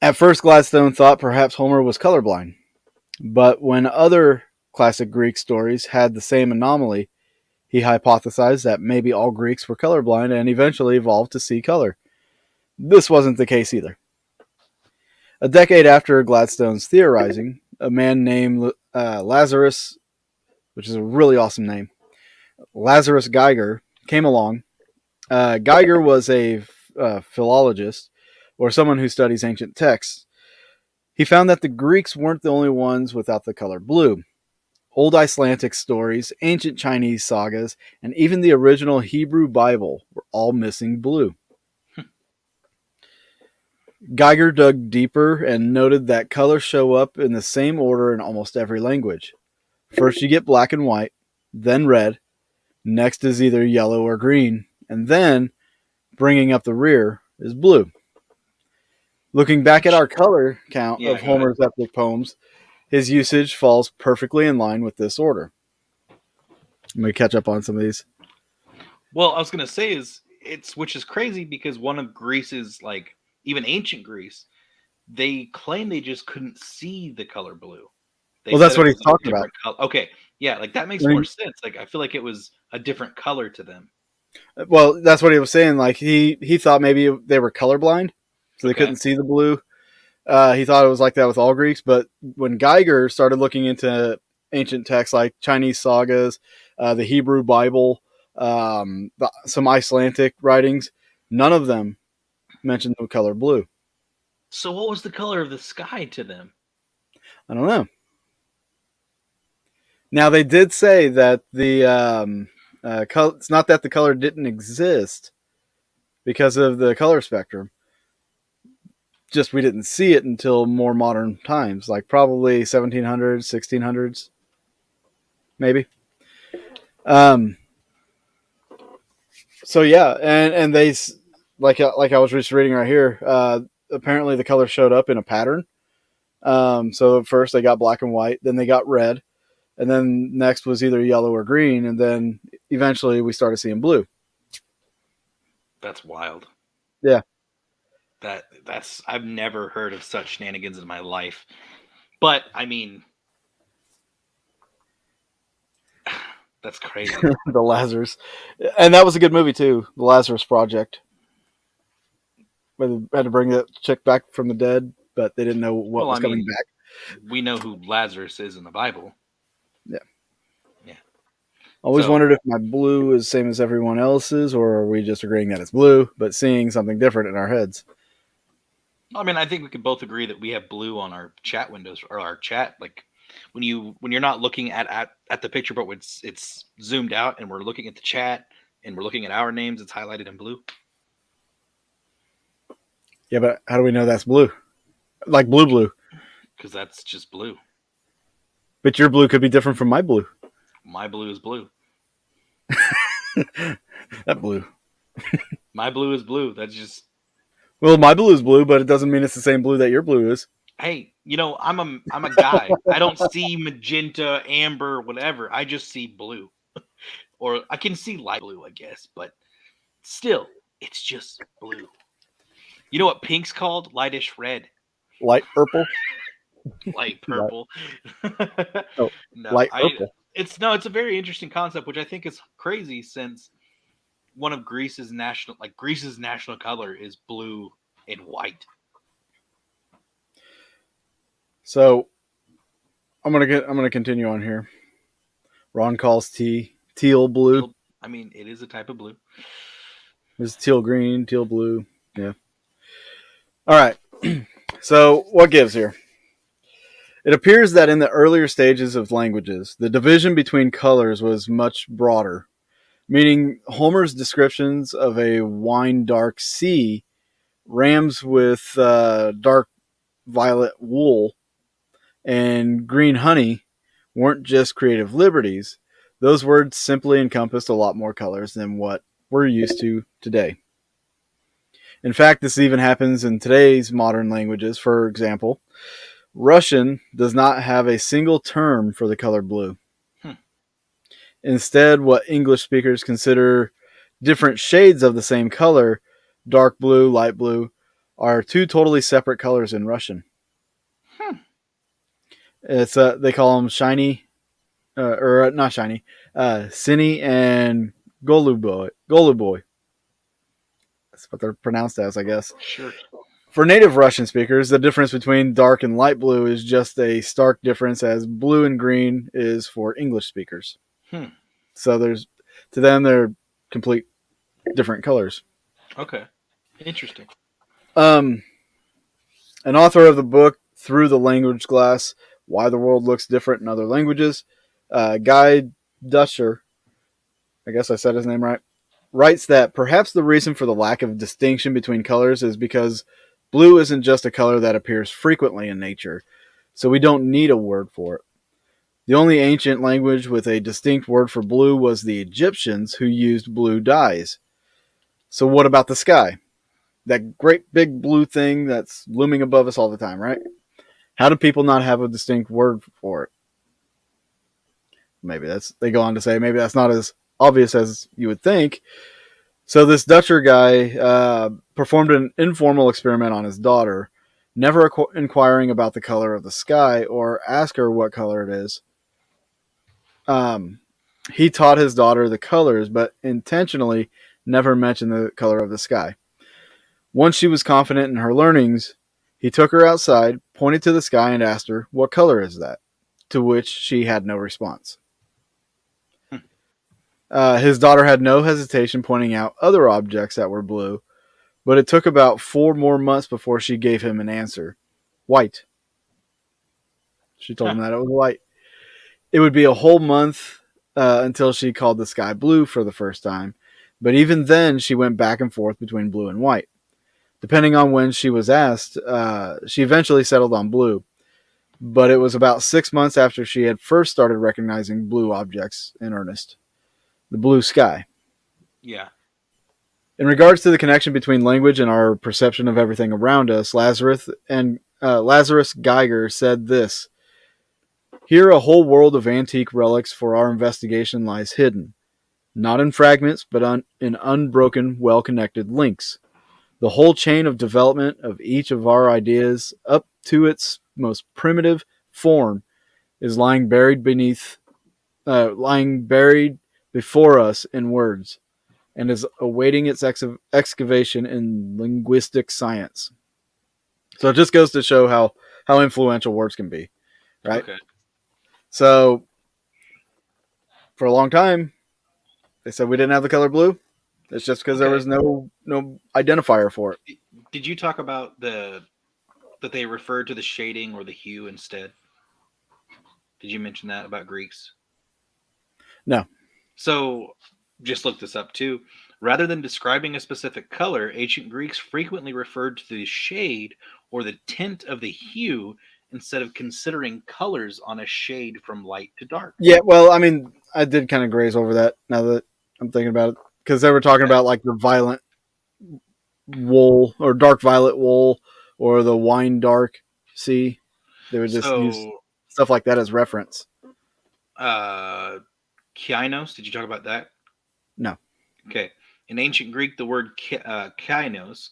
At first, Gladstone thought perhaps Homer was colorblind, but when other classic Greek stories had the same anomaly, he hypothesized that maybe all Greeks were colorblind and eventually evolved to see color. This wasn't the case either. A decade after Gladstone's theorizing, a man named Lazarus, which is a really awesome name, Lazarus Geiger, came along. Geiger was a philologist, or someone who studies ancient texts. He found that the Greeks weren't the only ones without the color blue. Old Icelandic stories, ancient Chinese sagas, and even the original Hebrew Bible were all missing blue. Geiger dug deeper and noted that colors show up in the same order in almost every language. First, you get black and white, then red, next is either yellow or green, and then, bringing up the rear, is blue. Looking back at our color count Yeah, of go ahead. Homer's epic poems, his usage falls perfectly in line with this order. I'm going to catch up on some of these. Well, I was gonna say is it's which is crazy because one of Greece's like even ancient Greece, they claim they just couldn't see the color blue. They Well, said that's it what was he's like a talking about. different color. Okay, yeah, like that I makes more mean, sense. Like I feel like it was a different color to them. well, that's what he was saying. Like he thought maybe they were colorblind, so they Okay, couldn't see the blue. He thought it was like that with all Greeks, but when Geiger started looking into ancient texts like Chinese sagas, the Hebrew Bible, some Icelandic writings, none of them mentioned the color blue. so what was the color of the sky to them? I don't know. Now they did say that it's not that the color didn't exist because of the color spectrum. Just we didn't see it until more modern times, like probably 1700s, 1600s, maybe. Um, so yeah, and like I was just reading right here. Apparently, the color showed up in a pattern. So first they got black and white, then they got red, and then next was either yellow or green, and then eventually we started seeing blue. That's wild. Yeah, That's I've never heard of such shenanigans in my life. But I mean, that's crazy. the Lazarus, and that was a good movie too, the Lazarus Project. Where they had to bring that chick back from the dead, but they didn't know what Well, was I coming mean, back. we know who Lazarus is in the Bible. Yeah, Yeah. always So wondered if my blue is the same as everyone else's, or are we just agreeing that it's blue, but seeing something different in our heads? I mean, I think we could both agree that we have blue on our chat windows or our chat. Like when you're not looking at the picture, but it's zoomed out and we're looking at the chat and we're looking at our names, it's highlighted in blue Yeah, but how do we know that's blue? Like blue. because that's just blue. But your blue could be different from my blue. My blue is blue. That blue. My blue is blue. That's just Well, my blue is blue, but it doesn't mean it's the same blue that your blue is. hey, I'm a guy. I don't see magenta, amber, whatever. I just see blue, or I can see light blue, I guess, but still, it's just blue. You know what pink's called? Lightish red, Light purple. light Light, purple. oh, No, light purple. it's a very interesting concept, which I think is crazy since one of Greece's national color is blue and white. So I'm gonna continue on here. Ron calls teal blue. Teal, I mean, it is a type of blue. There's teal green, teal blue. Yeah. All right. So what gives here? It appears that in the earlier stages of languages, the division between colors was much broader, meaning Homer's descriptions of a wine dark sea, rams with dark violet wool, and green honey weren't just creative liberties. Those words simply encompassed a lot more colors than what we're used to today. In fact, this even happens in today's modern languages. For example, Russian does not have a single term for the color blue. Hmm. Instead, what English speakers consider different shades of the same color, dark blue, light blue, are two totally separate colors in Russian. Hmm. It's they call them shiny, or not shiny, Cine and Goluboy. Goluboy. That's what they're pronounced as, I guess. Sure. For native Russian speakers, the difference between dark and light blue is just a stark difference, as blue and green is for English speakers. Hmm. So to them, they're complete different colors. Okay. Interesting. Um, an author of the book Through the Language Glass: Why the World Looks Different in Other Languages, Guy Dusher, I guess I said his name right, writes that perhaps the reason for the lack of distinction between colors is because blue isn't just a color that appears frequently in nature, so we don't need a word for it. The only ancient language with a distinct word for blue was the Egyptians, who used blue dyes. So what about the sky? That great big blue thing that's looming above us all the time, right? How do people not have a distinct word for it? Maybe that's, they go on to say, maybe that's not as obvious as you would think. So this Dutcher guy performed an informal experiment on his daughter, never inquiring about the color of the sky or ask her what color it is. Um, he taught his daughter the colors, but intentionally never mentioned the color of the sky. Once she was confident in her learnings, he took her outside, pointed to the sky, and asked her, "What color is that?" To which she had no response. Hmm. His daughter had no hesitation pointing out other objects that were blue, but it took about 4 more months before she gave him an answer. White. She told Huh. him that it was white. It would be a whole month until she called the sky blue for the first time, but even then she went back and forth between blue and white. Depending on when she was asked, she eventually settled on blue, but it was about 6 months after she had first started recognizing blue objects in earnest. The blue sky. Yeah. In regards to the connection between language and our perception of everything around us, Lazarus Geiger said this: "Here, a whole world of antique relics for our investigation lies hidden, not in fragments, but in unbroken, well-connected links. The whole chain of development of each of our ideas, up to its most primitive form, is lying buried before us in words, and is awaiting its excavation in linguistic science." So it just goes to show how influential words can be, right? Okay. So for a long time, they said we didn't have the color blue. It's just because there Okay. was no identifier for it. Did you talk about that they referred to the shading or the hue instead? Did you mention that about Greeks? No. So just look this up too. Rather than describing a specific color, ancient Greeks frequently referred to the shade or the tint of the hue instead of considering colors on a shade from light to dark. Yeah, well, I mean, I did kind of graze over that now that I'm thinking about it, because they were talking Okay. about like the violent wool or dark violet wool or the wine dark sea. They would just use So, stuff like that as reference. uh, Kainos, did you talk about that? No. Okay. In ancient Greek, the word kainos,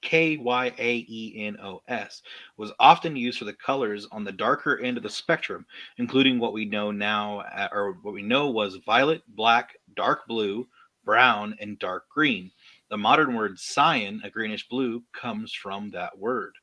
Kyaenos, was often used for the colors on the darker end of the spectrum, including what we know now, or what we know was violet, black, dark blue, brown, and dark green. The modern word cyan, a greenish blue, comes from that word.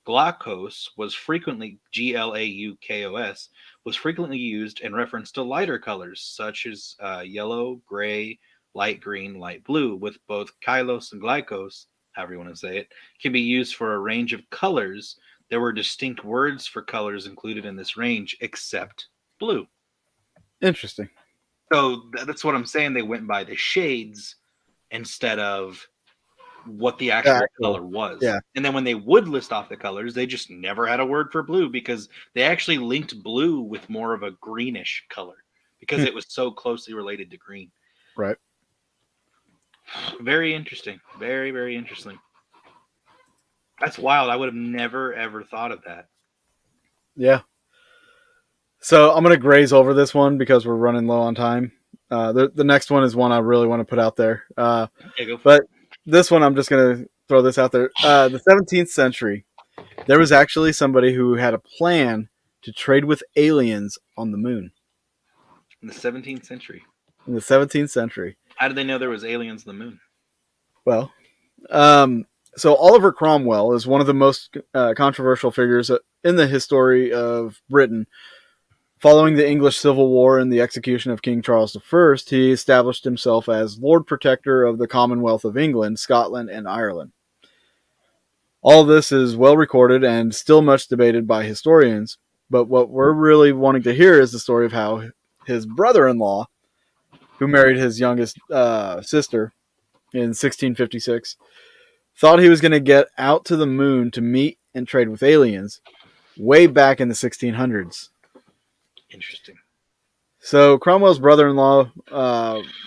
Glaukos was frequently Glaukos was frequently used in reference to lighter colors such as yellow, gray, light green, light blue. With both Kylos and Glykos, however you want to say it, can be used for a range of colors. There were distinct words for colors included in this range, except blue. Interesting. So that's what I'm saying. They went by the shades instead of what the actual Actual. color was. Yeah. And then when they would list off the colors, they just never had a word for blue because they actually linked blue with more of a greenish color because Hmm. it was so closely related to green. Right. Very interesting. Very, very interesting. That's wild. I would have never ever thought of that. Yeah. So I'm gonna graze over this one because we're running low on time. The next one is one I really want to put out there. Okay, go for But it. this one I'm just gonna throw this out there. The 17th century, there was actually somebody who had a plan to trade with aliens on the moon In the 17th century. in the 17th century. How did they know there was aliens on the moon? Well, um, so Oliver Cromwell is one of the most controversial figures in the history of Britain. Following the English Civil War and the execution of King Charles I, he established himself as Lord Protector of the Commonwealth of England, Scotland, and Ireland. All this is well recorded and still much debated by historians, but what we're really wanting to hear is the story of how his brother-in-law, who married his youngest sister in 1656, thought he was going to get out to the moon to meet and trade with aliens way back in the 1600s. Interesting. So Cromwell's brother-in-law,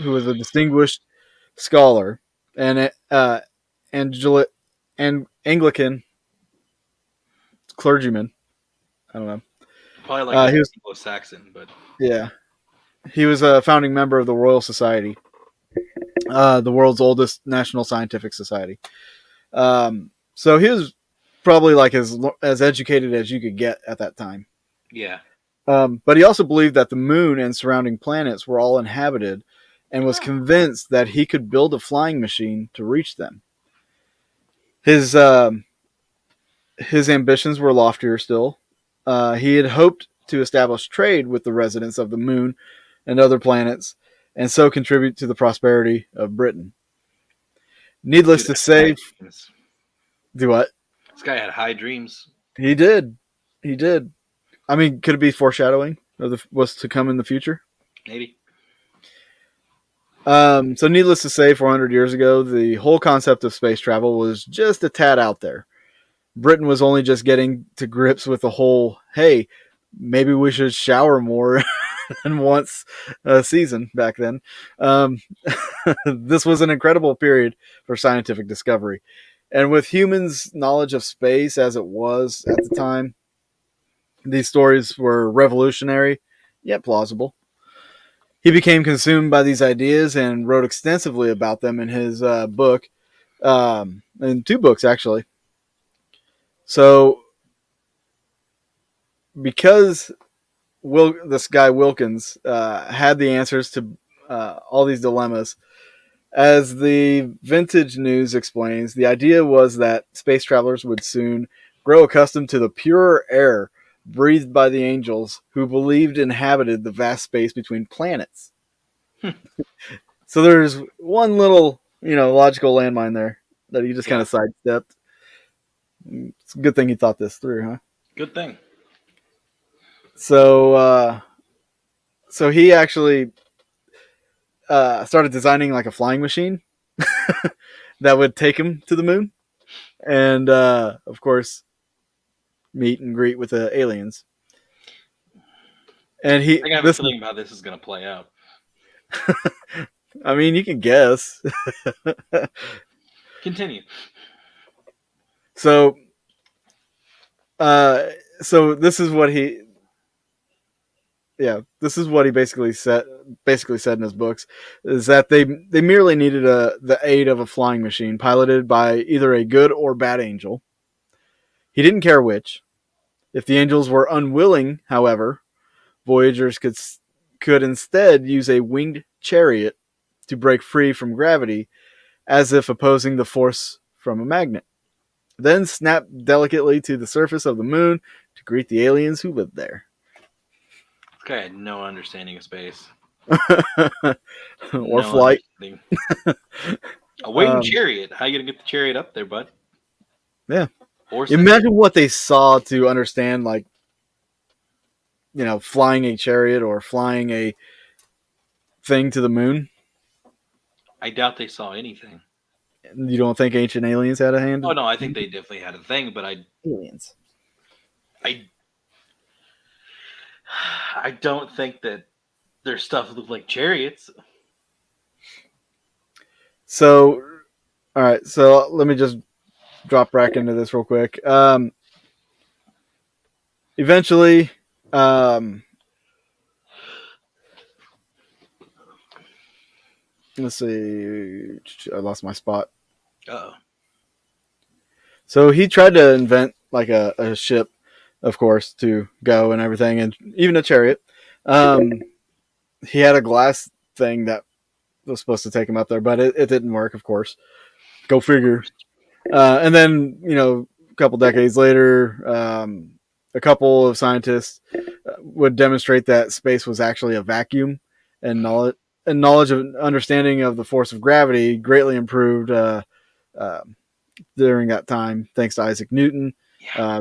who was a distinguished scholar and Anglican clergyman, I don't know. Probably like a He was, Anglo-Saxon, but yeah, he was a founding member of the Royal Society, the world's oldest national scientific society. So he was probably like as educated as you could get at that time. yeah. But he also believed that the moon and surrounding planets were all inhabited and was convinced that he could build a flying machine to reach them. His his ambitions were loftier still. He had hoped to establish trade with the residents of the moon and other planets, and so contribute to the prosperity of Britain. Needless Dude, to say, do what? this guy had high dreams. He did. He did. I mean, could it be foreshadowing of what's to come in the future? Maybe. So, needless to say, 400 years ago, the whole concept of space travel was just a tad out there. Britain was only just getting to grips with the whole, hey, maybe we should shower more than once a season back then. This was an incredible period for scientific discovery. And with humans' knowledge of space as it was at the time, these stories were revolutionary, yet plausible. He became consumed by these ideas and wrote extensively about them in his book, in two books actually. So, because this guy Wilkins had the answers to all these dilemmas, as the Vintage News explains, the idea was that space travelers would soon grow accustomed to the purer air breathed by the angels who believed inhabited the vast space between planets. So there's one little, logical landmine there that he just kind Yeah. of sidestepped. It's a good thing he thought this through, huh? Good thing. So, so he actually started designing like a flying machine that would take him to the moon, and of course, meet and greet with the aliens. And I think I have a feeling about this is going to play out. I mean, you can guess. Continue. So, so this is what he. yeah, this is what he basically said in his books is that they merely needed the aid of a flying machine piloted by either a good or bad angel. He didn't care which. If the angels were unwilling, however, Voyagers could instead use a winged chariot to break free from gravity as if opposing the force from a magnet. Then snap delicately to the surface of the moon to greet the aliens who lived there. This guy had no understanding of space. Or No flight. understanding. A winged Um, chariot. How you gonna get the chariot up there, bud? yeah. Horses? Imagine what they saw to understand, like, flying a chariot or flying a thing to the moon. I doubt they saw anything. You don't think ancient aliens had a Oh hand? no, I think they definitely had a thing, but Aliens. I, I don't think that their stuff looked like chariots. So, all right. So let me just drop back into this real quick. Eventually, um, let's see. I lost my spot. Oh, So he tried to invent like a ship, of course, to go and everything, and even a chariot. Um, he had a glass thing that was supposed to take him up there, but it didn't work, of course. Go figure. And then, a couple decades later, a couple of scientists would demonstrate that space was actually a vacuum, and knowledge of understanding of the force of gravity greatly improved uh, during that time, thanks to Isaac Newton. yeah.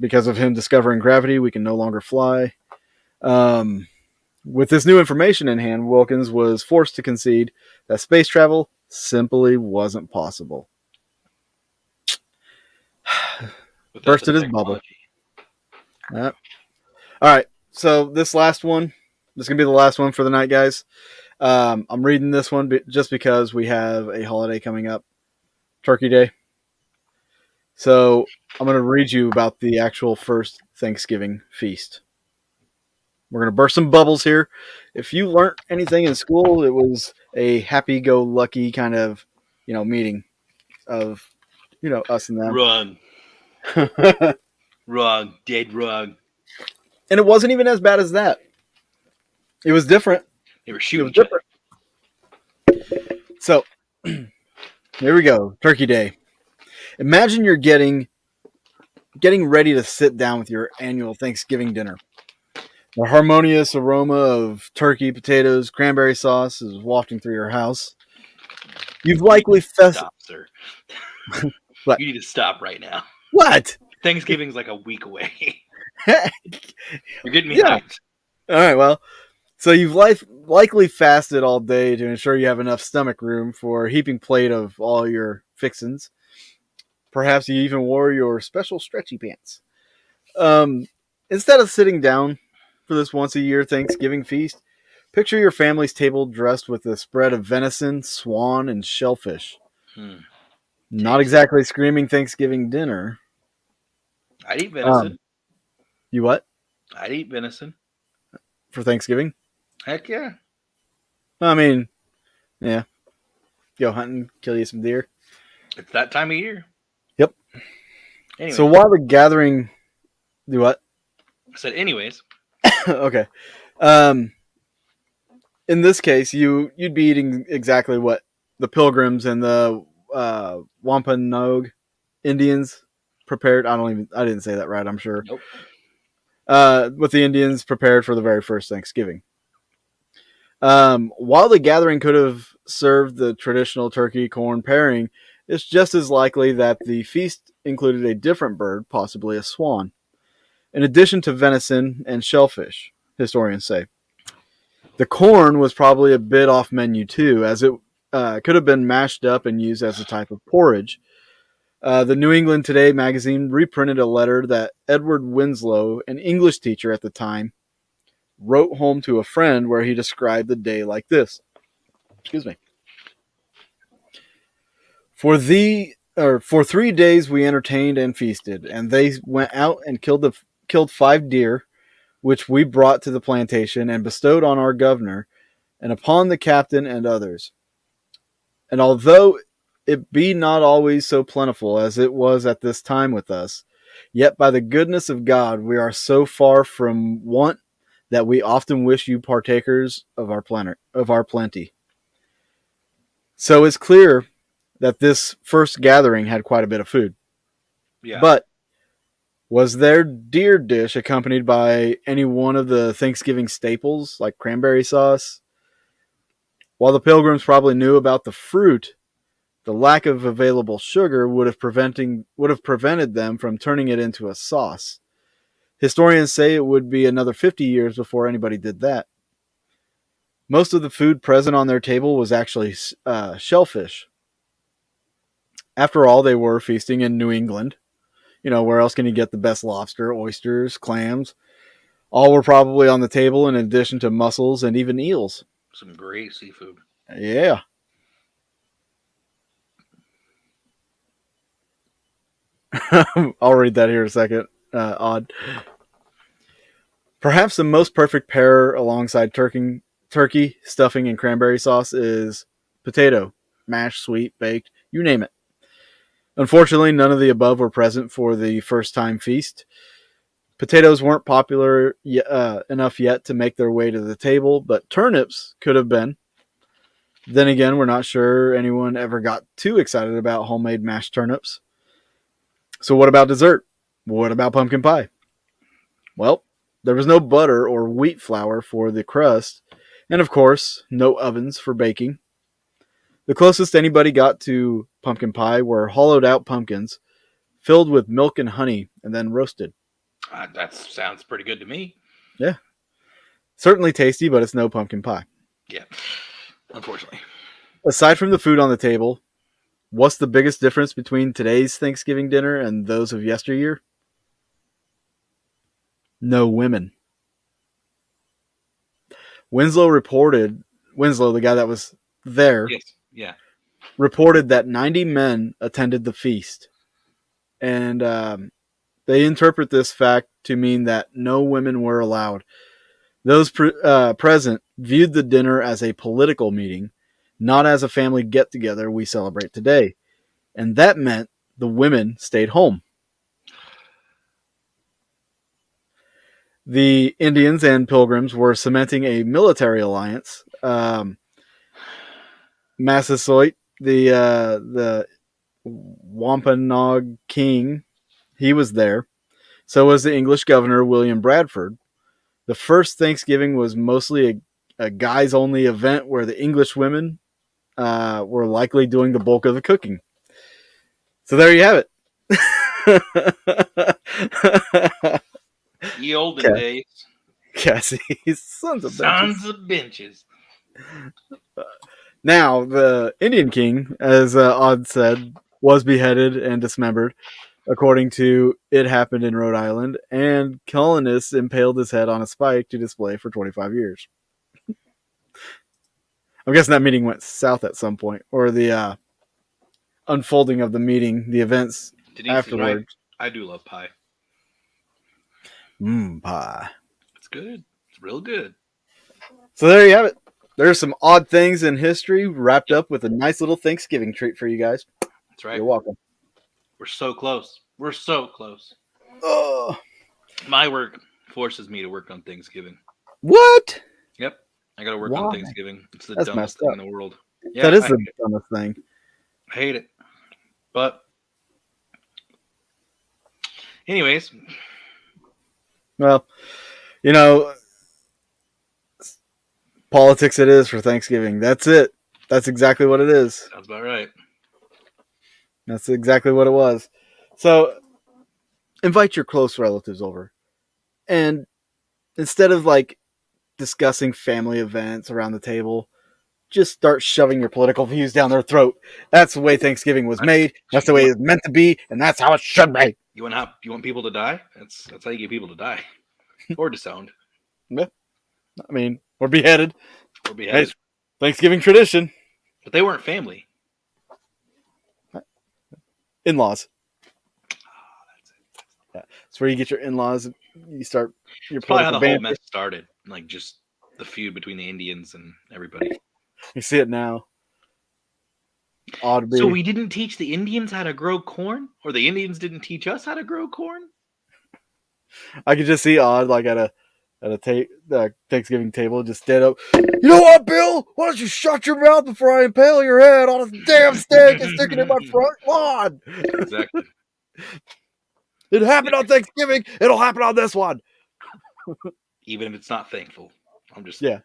Because of him discovering gravity, we can no longer fly. Um, with this new information in hand, Wilkins was forced to concede that space travel simply wasn't possible. Without the Bursted his bubble. technology. Yep. All right. So this last one, this is gonna be the last one for the night, guys. I'm reading this one just because we have a holiday coming up, Turkey Day. So I'm gonna read you about the actual first Thanksgiving feast. We're gonna burst some bubbles here. If you learned anything in school, it was a happy-go-lucky kind of, meeting of, us and them. Wrong. And Wrong. Dead wrong. it wasn't even as bad as that. It was different. They were It shooting was each other. different. So here we go. Turkey Day. Imagine you're getting ready to sit down with your annual Thanksgiving dinner. The harmonious aroma of turkey, potatoes, cranberry sauce is wafting through your house. You've likely Stop, sir. What? You need to stop right now. What? Thanksgiving's like a week away. Yeah. You're getting me Yeah. hyped. All right. Well, so you've likely fasted all day to ensure you have enough stomach room for a heaping plate of all your fixins. Perhaps you even wore your special stretchy pants. Um, Instead of sitting down for this once a year Thanksgiving feast, picture your family's table dressed with a spread of venison, swan, and shellfish. Not Tasty. exactly screaming Thanksgiving dinner. I'd eat Um, venison. you what I'd eat venison. for Thanksgiving? Heck yeah. I mean, yeah, go hunting, kill you some deer. It's that time of year. Yep. Anyway, So while the gathering, do what? I said anyways. Okay. Um, in this case, you'd be eating exactly what the Pilgrims and the Wampanoag Indians prepared. I didn't say that right. I'm sure. Nope. What the Indians prepared for the very first Thanksgiving. While the gathering could have served the traditional turkey corn pairing, it's just as likely that the feast included a different bird, possibly a swan, in addition to venison and shellfish, historians say. The corn was probably a bit off menu too, as it could have been mashed up and used as a type of porridge. The New England Today magazine reprinted a letter that Edward Winslow, an English teacher at the time, wrote home to a friend where he described the day like this. Excuse me. For 3 days we entertained and feasted, and they went out and killed 5 deer, which we brought to the plantation and bestowed on our governor, and upon the captain and others. And although it be not always so plentiful as it was at this time with us, yet by the goodness of God we are so far from want that we often wish you partakers of our plenty. So it's clear that this first gathering had quite a bit of food. Yeah. But was their deer dish accompanied by any one of the Thanksgiving staples like cranberry sauce? While the pilgrims probably knew about the fruit, the lack of available sugar would have prevented them from turning it into a sauce. Historians say it would be another 50 years before anybody did that. Most of the food present on their table was actually shellfish. After all, they were feasting in New England. Where else can you get the best lobster, oysters, clams? All were probably on the table in addition to mussels and even eels. Some great seafood. Yeah. I'll read that here in a second. Odd. Perhaps the most perfect pair alongside turkey, stuffing, and cranberry sauce is potato, mashed, sweet, baked, you name it. Unfortunately, none of the above were present for the first time feast. Potatoes weren't popular enough yet to make their way to the table, but turnips could have been. Then again, we're not sure anyone ever got too excited about homemade mashed turnips. So what about dessert? What about pumpkin pie? Well, there was no butter or wheat flour for the crust, and of course, no ovens for baking. The closest anybody got to pumpkin pie were hollowed out pumpkins, filled with milk and honey, and then roasted. That sounds pretty good to me. Yeah. Certainly tasty, but it's no pumpkin pie. Yeah, unfortunately. Aside from the food on the table, what's the biggest difference between today's Thanksgiving dinner and those of yesteryear? No women. Winslow, the guy that was there, yes, yeah, reported that 90 men attended the feast. And they interpret this fact to mean that no women were allowed. Those present viewed the dinner as a political meeting, not as a family get-together we celebrate today. And that meant the women stayed home. The Indians and Pilgrims were cementing a military alliance. Massasoit, the Wampanoag king, he was there. So was the English governor, William Bradford. The first Thanksgiving was mostly a guys-only event where the English women were likely doing the bulk of the cooking. So there you have it. Ye olden days. Cassie, sons of benches. Now, the Indian king, as Odd said, was beheaded and dismembered, according to It Happened in Rhode Island, and colonists impaled his head on a spike to display for 25 years. I'm guessing that meeting went south at some point, or the unfolding of the meeting, the events afterwards. Right. I do love pie. Pie. It's good. It's real good. So there you have it. There's some odd things in history wrapped up with a nice little Thanksgiving treat for you guys. That's right. You're welcome. We're so close. We're so close. Oh. My work forces me to work on Thanksgiving. What? Yep. I got to work on Thanksgiving. It's the dumbest thing in the world. Yeah, that is the dumbest thing. I hate it. But anyways. Well, politics it is for Thanksgiving. That's it. That's exactly what it is. Sounds about right. That's exactly what it was. So, invite your close relatives over. And instead of discussing family events around the table, just start shoving your political views down their throat. That's the way Thanksgiving was made. That's the way it's meant to be, and that's how it should be. You want people to die? That's how you get people to die. Or disowned. Yeah. I mean, or beheaded. Hey, Thanksgiving tradition. But they weren't family. In-laws. Oh, that's it. Yeah. It's where you get your in-laws. You start your It's probably how political the whole banter. mess started. Like just the feud between the Indians and everybody. You see it now. So Oddby. we didn't teach the Indians how to grow corn, or the Indians didn't teach us how to grow corn. I could just see Odd like at a Thanksgiving table, just dead up. You know what, Bill? Why don't you shut your mouth before I impale your head on a damn stake and stick it in my front lawn? Exactly. It happened on Thanksgiving. It'll happen on this one. Even if it's not thankful, I'm just Yeah,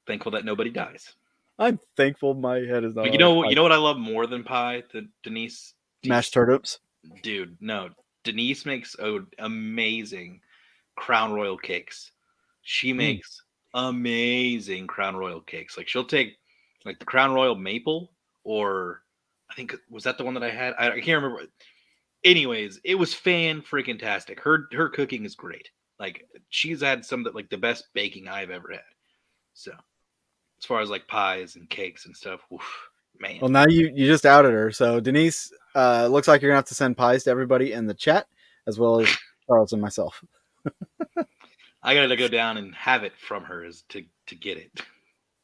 thankful that nobody dies. I'm thankful my head is not But on a you spike. know what I love more than pie? That Denise, Mashed turnips. dude, no, Denise makes amazing Crown Royal cakes. She Mm. makes amazing Crown Royal cakes. Like she'll take like the Crown Royal maple, or I think was that the one that I had. I can't remember. Anyways, it was fan freaking tastic. Her cooking is great. Like she's had some that like the best baking I've ever had. So as far as like pies and cakes and stuff, oof, man. Well, now you just outed her. So Denise, looks like you're gonna have to send pies to everybody in the chat, as well as Charles and myself. I gotta go down and have it from her is to get it.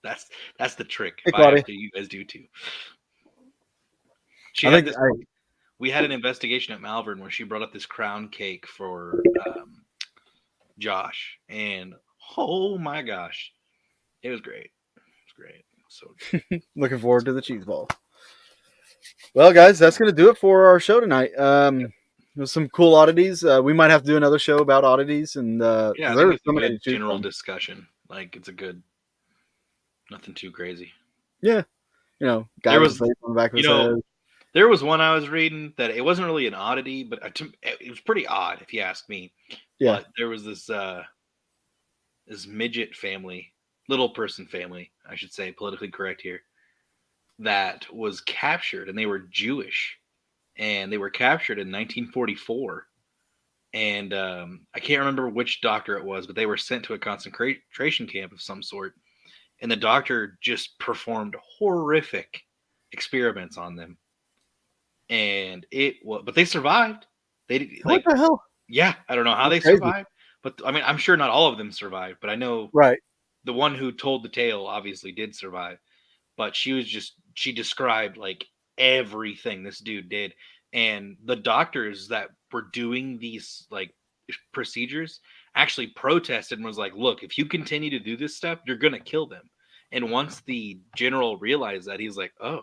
That's the trick. Hey, If I have Claudia. to, you guys do too. She I had think this. I We had an investigation at Malvern where she brought up this crown cake for Josh, and oh my gosh, it was great. It was great. So looking forward to the cheese ball. Well, guys, that's gonna do it for our show tonight. There's some cool oddities. We might have to do another show about oddities, and yeah, because I think there's it's a so many to good choose general from. discussion. Like it's a good, nothing too crazy. Yeah, guy There with a was, face on the back of you his know, head. there was one I was reading that it wasn't really an oddity, but it was pretty odd if you ask me. Yeah. But there was this midget family, little person family, I should say, politically correct here, that was captured, and they were Jewish, and they were captured in 1944. And I can't remember which doctor it was, but they were sent to a concentration camp of some sort, and the doctor just performed horrific experiments on them, and it was, but they survived. They What the hell? yeah, I don't know how That's they crazy. survived, but I mean, I'm sure not all of them survived, but I know Right. the one who told the tale obviously did survive. But she described like everything this dude did, and the doctors that were doing these like procedures actually protested and was like, look, if you continue to do this stuff, you're gonna kill them. And once the general realized that, he's like, oh,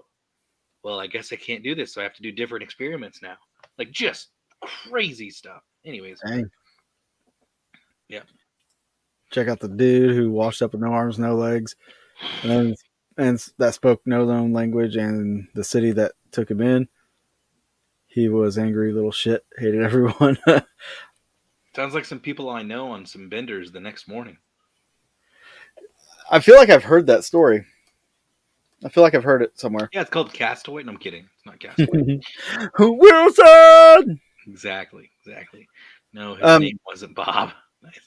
well, I guess I can't do this, so I have to do different experiments now. Like just crazy stuff. Anyways. Dang. Yeah. Check out the dude who washed up with no arms, no legs, and that spoke no known language, and the city that took him in. He was angry little shit, hated everyone. Sounds like some people I know on some benders the next morning. I feel like I've heard that story. I feel like I've heard it somewhere. Yeah, it's called Castaway. No, I'm kidding. It's not Castaway. Wilson! Exactly. No, his name wasn't Bob. Nice.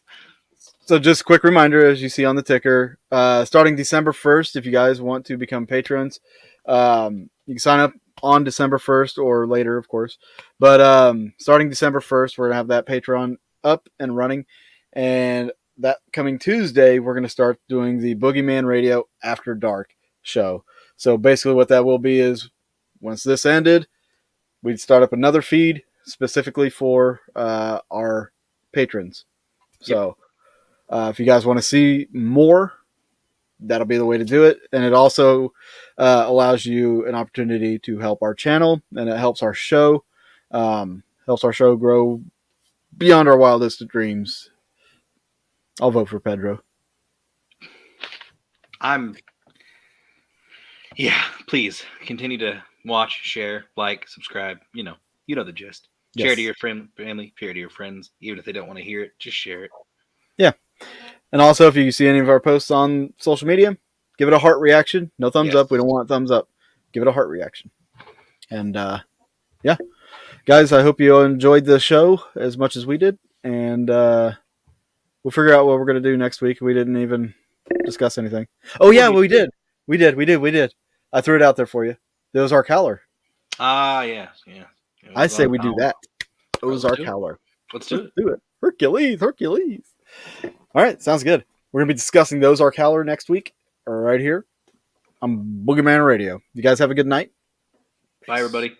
So just quick reminder, as you see on the ticker, starting December 1st, if you guys want to become patrons, you can sign up on December 1st or later, of course. But starting December 1st, we're going to have that Patreon up and running. And that coming Tuesday, we're going to start doing the Boogeyman Radio After Dark show. So basically what that will be is once this ended, we'd start up another feed specifically for our patrons. So if you guys want to see more, that'll be the way to do it. And it also allows you an opportunity to help our channel, and it helps our show grow beyond our wildest dreams. I'll vote for Pedro. Yeah, please continue to watch, share, like, subscribe. You know the gist. Yes. Share to your family, share to your friends, even if they don't want to hear it, just share it. Yeah. And also, if you see any of our posts on social media, give it a heart reaction. No thumbs up. We don't want thumbs up. Give it a heart reaction. And yeah, guys, I hope you enjoyed the show as much as we did. And we'll figure out what we're going to do next week. We didn't even discuss anything. Oh, yeah, well, we did. We did. I threw it out there for you. There was our Howler. Ah, yes. I say we do that. Ozark Howler. Let's do it. Do it. Hercules, Hercules. All right, sounds good. We're gonna be discussing those Arc Howler next week, right here on Boogeyman Radio. You guys have a good night. Bye, everybody.